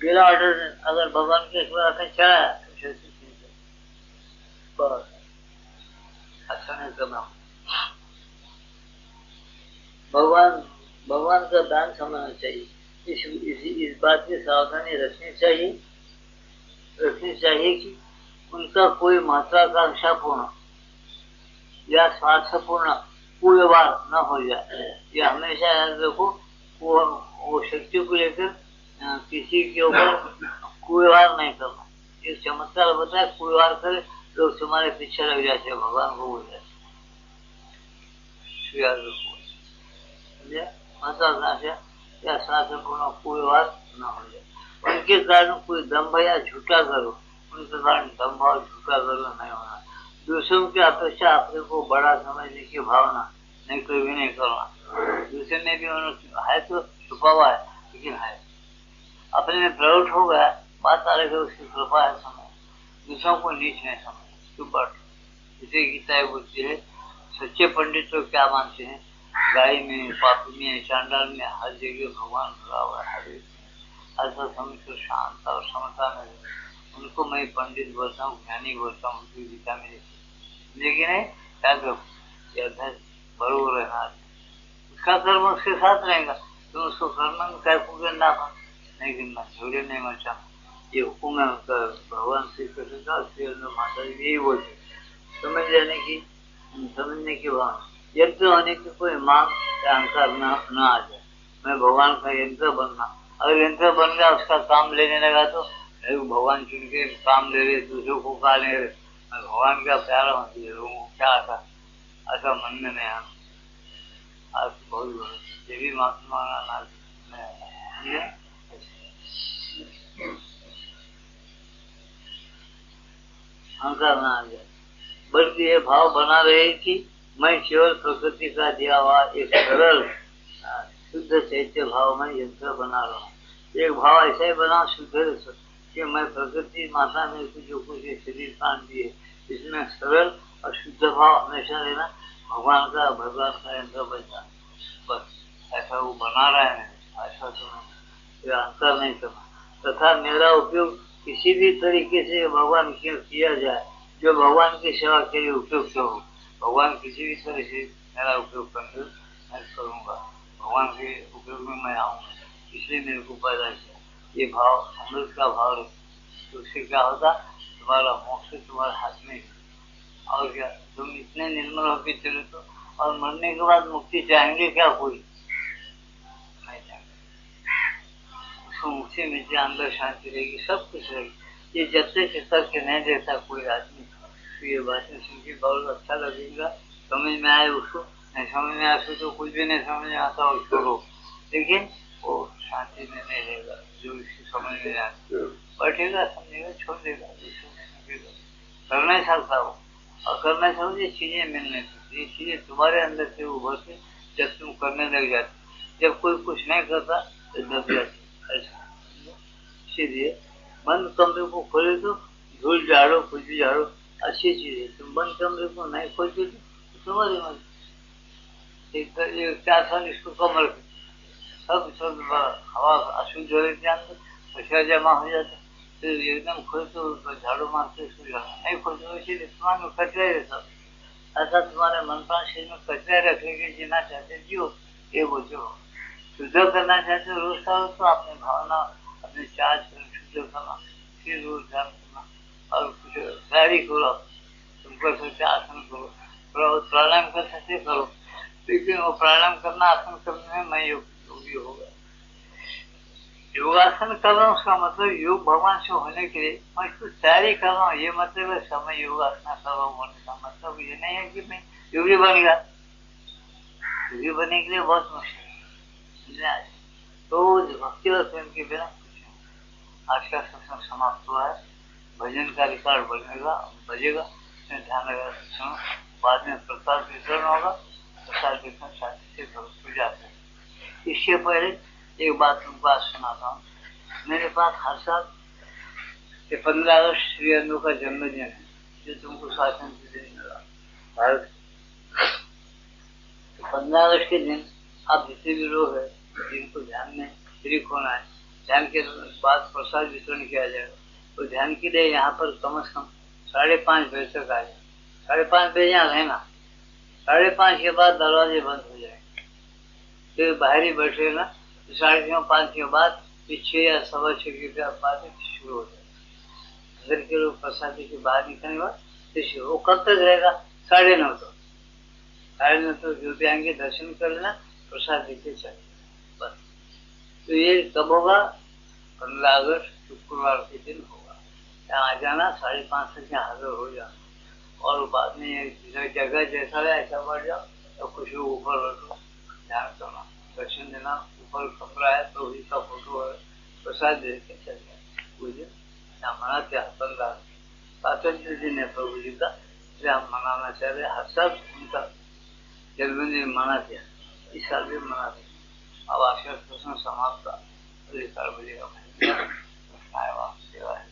बिना ऑर्डर अगर भगवान के आते चला तो बस अच्छा नहीं करना। भगवान का दान समझना चाहिए। इस बात की सावधानी रखनी चाहिए कि उनका कोई महत्वाकांक्षा पूर्ण या स्वार्थपूर्ण कुव्यवहार न हो जाए। ये हमेशा देखो, वो शक्ति को लेकर किसी के ऊपर कुव्यवहार नहीं करना। एक चमत्कार बताए, कुव्यवहार करे लोग तुम्हारे पीछे लग जाते हैं, भगवान को बोल जाते। स्वीकार समझे, महत्वाकांक्षा या शासकों कोई बात न हो जाए, उनके कारण कोई दम्भ या झूठा गर्व, उनके कारण दम्भ और झूठा गर्व नहीं होना, दूसरों की अपेक्षा अपने को बड़ा समझने की भावना नहीं, कभी नहीं करना। दूसरे में भी उन्होंने है तो छुपा हुआ है, लेकिन है अपने में प्रकट हो गया, बात अलग है, उसकी कृपा है समझ, दूसरों को नीच नहीं समझ, चुप बैठ। जैसे गीता बोलती है, सच्चे पंडित तो क्या मानते हैं, गाय में, पापी में, चांडाल में, हर जगह भगवान भरा हुआ है, हर ऐसा समझ शांत और समता में उनको मैं पंडित बोलता हूँ, ज्ञानी बोलता हूँ, उनकी गीता में लेकिन नहीं याद रखो, यह बरोबर रहना, उसका कर्म उसके साथ रहेगा, तो उसको कर्म में क्या गिरना नहीं गिरना, झोले नहीं मचाना, ये हुक्म है उनका, भगवान श्री कृष्ण का, श्री माता जी यही बोलते समझ लेने की, समझने की भावना, यज्ञ होने की कोई मांग या अहंकार न आ जाए, मैं भगवान का यंत्र बनना, अगर यंत्र बन गया उसका काम लेने लगा तो भगवान चुन के काम ले रहे, दूसरों को का ले रहे, मैं भगवान का प्यारा होती है, लोगों को क्या आता ऐसा मन में नहीं आना, आज बहुत बड़ा देवी महात्मा अहंकार न आ जाए, बल्कि ये भाव बना रहे कि मैं केवल प्रकृति का दिया हुआ एक सरल शुद्ध चैत्य भाव में यंत्र बना रहा हूँ। एक भाव ऐसा ही बना शुद्ध कि मैं प्रकृति माता में जो कुछ शरीर प्राण दिए, इसमें सरल और शुद्ध भाव हमेशा लेना, भगवान का यंत्र बचा, बस ऐसा वो बना रहा है, ऐसा तो अहंकार नहीं करना, तथा मेरा उपयोग किसी भी तरीके से भगवान की किया जाए जो भगवान की सेवा के लिए उपयुक्त हो, भगवान किसी भी तरह से मेरा उपयोग करके मैं करूँगा, भगवान के उपयोग में मैं आऊँगा, इसलिए मेरे को पैदा किया, ये भाव अमृत का भाव है, तो उससे क्या होता, तुम्हारा मोक्ष तुम्हारे हाथ में है, और क्या तुम इतने निर्मल होकर चले तो, और मरने के बाद मुक्ति चाहेंगे क्या, कोई नहीं चाहेंगे, उसको मुक्ति मिलती, अंदर शांति रहेगी, सब कुछ रहेगी, ये जब तक के नहीं देता कोई आदमी, तो ये बातें सुन के बहुत अच्छा लगेगा, समझ में आए उसको, नहीं समझ में आए तो कुछ भी नहीं समझ में आता उसको रो, लेकिन वो शांति में नहीं रहेगा, जो इसकी समझ में आए बैठेगा, समझेगा, छोड़ देगा, कर नहीं सकता वो, और करना समझे चीजें मिलने से, ये चीजें तुम्हारे अंदर से उभर के जब तुम करने लग जाते, जब कोई कुछ नहीं करता तो दब जाती, ऐसा इसीलिए बंद कमरे को खोले तो धूल झाड़ो, कुछ भी झाड़ो, अच्छी चीज है, तुम बंद कमरे को नहीं खोलते तो तुम्हारी मन एक 4 साल इसको कम रखे, सब हवा अशुद्ध हो रही अंदर, कचरा जमा हो जाता, फिर एकदम खोल तो झाड़ू मारते नहीं खोलते, इसीलिए तुम्हारे में कचरा रहता, ऐसा तुम्हारे मन प्राण शरीर में कचरा रखेंगे, जीना चाहते जियो, ये बोलते हो, शुद्ध करना चाहते हो रोज का, तो अपने भावना अपने चार्ज शुद्ध करना, फिर रोज ध्यान करना, और कुछ तैयारी करो, तुम कर सकते आसन करो, प्राणायाम कर सकते करो, लेकिन वो प्राणायाम करना आसन करने में मैं योगी होगा, योगासन कर रहा हूँ, उसका मतलब योग भगवान से होने के लिए मैं कुछ तैयारी कर रहा हूँ, ये मतलब है समय योगासन कर रहा हूँ होने का मतलब ये नहीं है कि मैं योगी बन गया, योगी बनने के लिए बहुत मुश्किल है, तो भक्ति और प्रेम के बिना कुछ नहीं। आज का सत्संग समाप्त हुआ है, भजन का रिकॉर्ड बजेगा, ध्यान लगा सुनो, बाद में प्रसाद वितरण होगा, प्रसाद वितरण शांति से करो, पूजा से। इससे पहले एक बात तुमको आज सुनाता हूँ, मेरे पास हर साल 15 अगस्त श्री अरविंद का जन्मदिन है, जो तुमको स्वातंत्र दिन मिला भारत, 15 अगस्त के दिन आप जितने भी लोग हैं जिनको ध्यान में शरीक होना है, ध्यान के बाद प्रसाद वितरण किया जाएगा, तो ध्यान के लिए यहाँ पर कम से कम 5:30 बजे तक आ जाए, 5:30 बजे यहाँ रहना, 5:30 के बाद दरवाजे बंद हो जाएंगे, फिर बाहर ही बैठे ना, 5:30 के बाद 6 या 6:15 के बाद शुरू हो जाएगा, घर के लोग प्रसाद के बाहर निकलने के बाद फिर वो कब तक रहेगा, 9:30 तक, 9:30 तक जो भी आएंगे दर्शन कर लेना, प्रसाद देते चले बस। तो ये कब होगा, 15 अगस्त शुक्रवार के दिन होगा, यहाँ आ जाना, 5:30 तक यहाँ हाजिर हो जाना, और बाद में जगह जैसा है ऐसा बढ़ जाओ, और कुछ लोग ऊपर बैठो ध्यान करना, दर्शन देना, ऊपर कमरा है प्रभु जी का फोटो है, प्रसाद दे के चल जाए पूजे। मना क्या 15 स्वातंत्र दिन है प्रभु जी का, इसलिए हम मनाना चाह रहे। हर साल उनका जन्मदिन मना किया, इस साल भी मना दिया। अब आशा प्रश्न समाप्त का 4 बजे का सेवा है।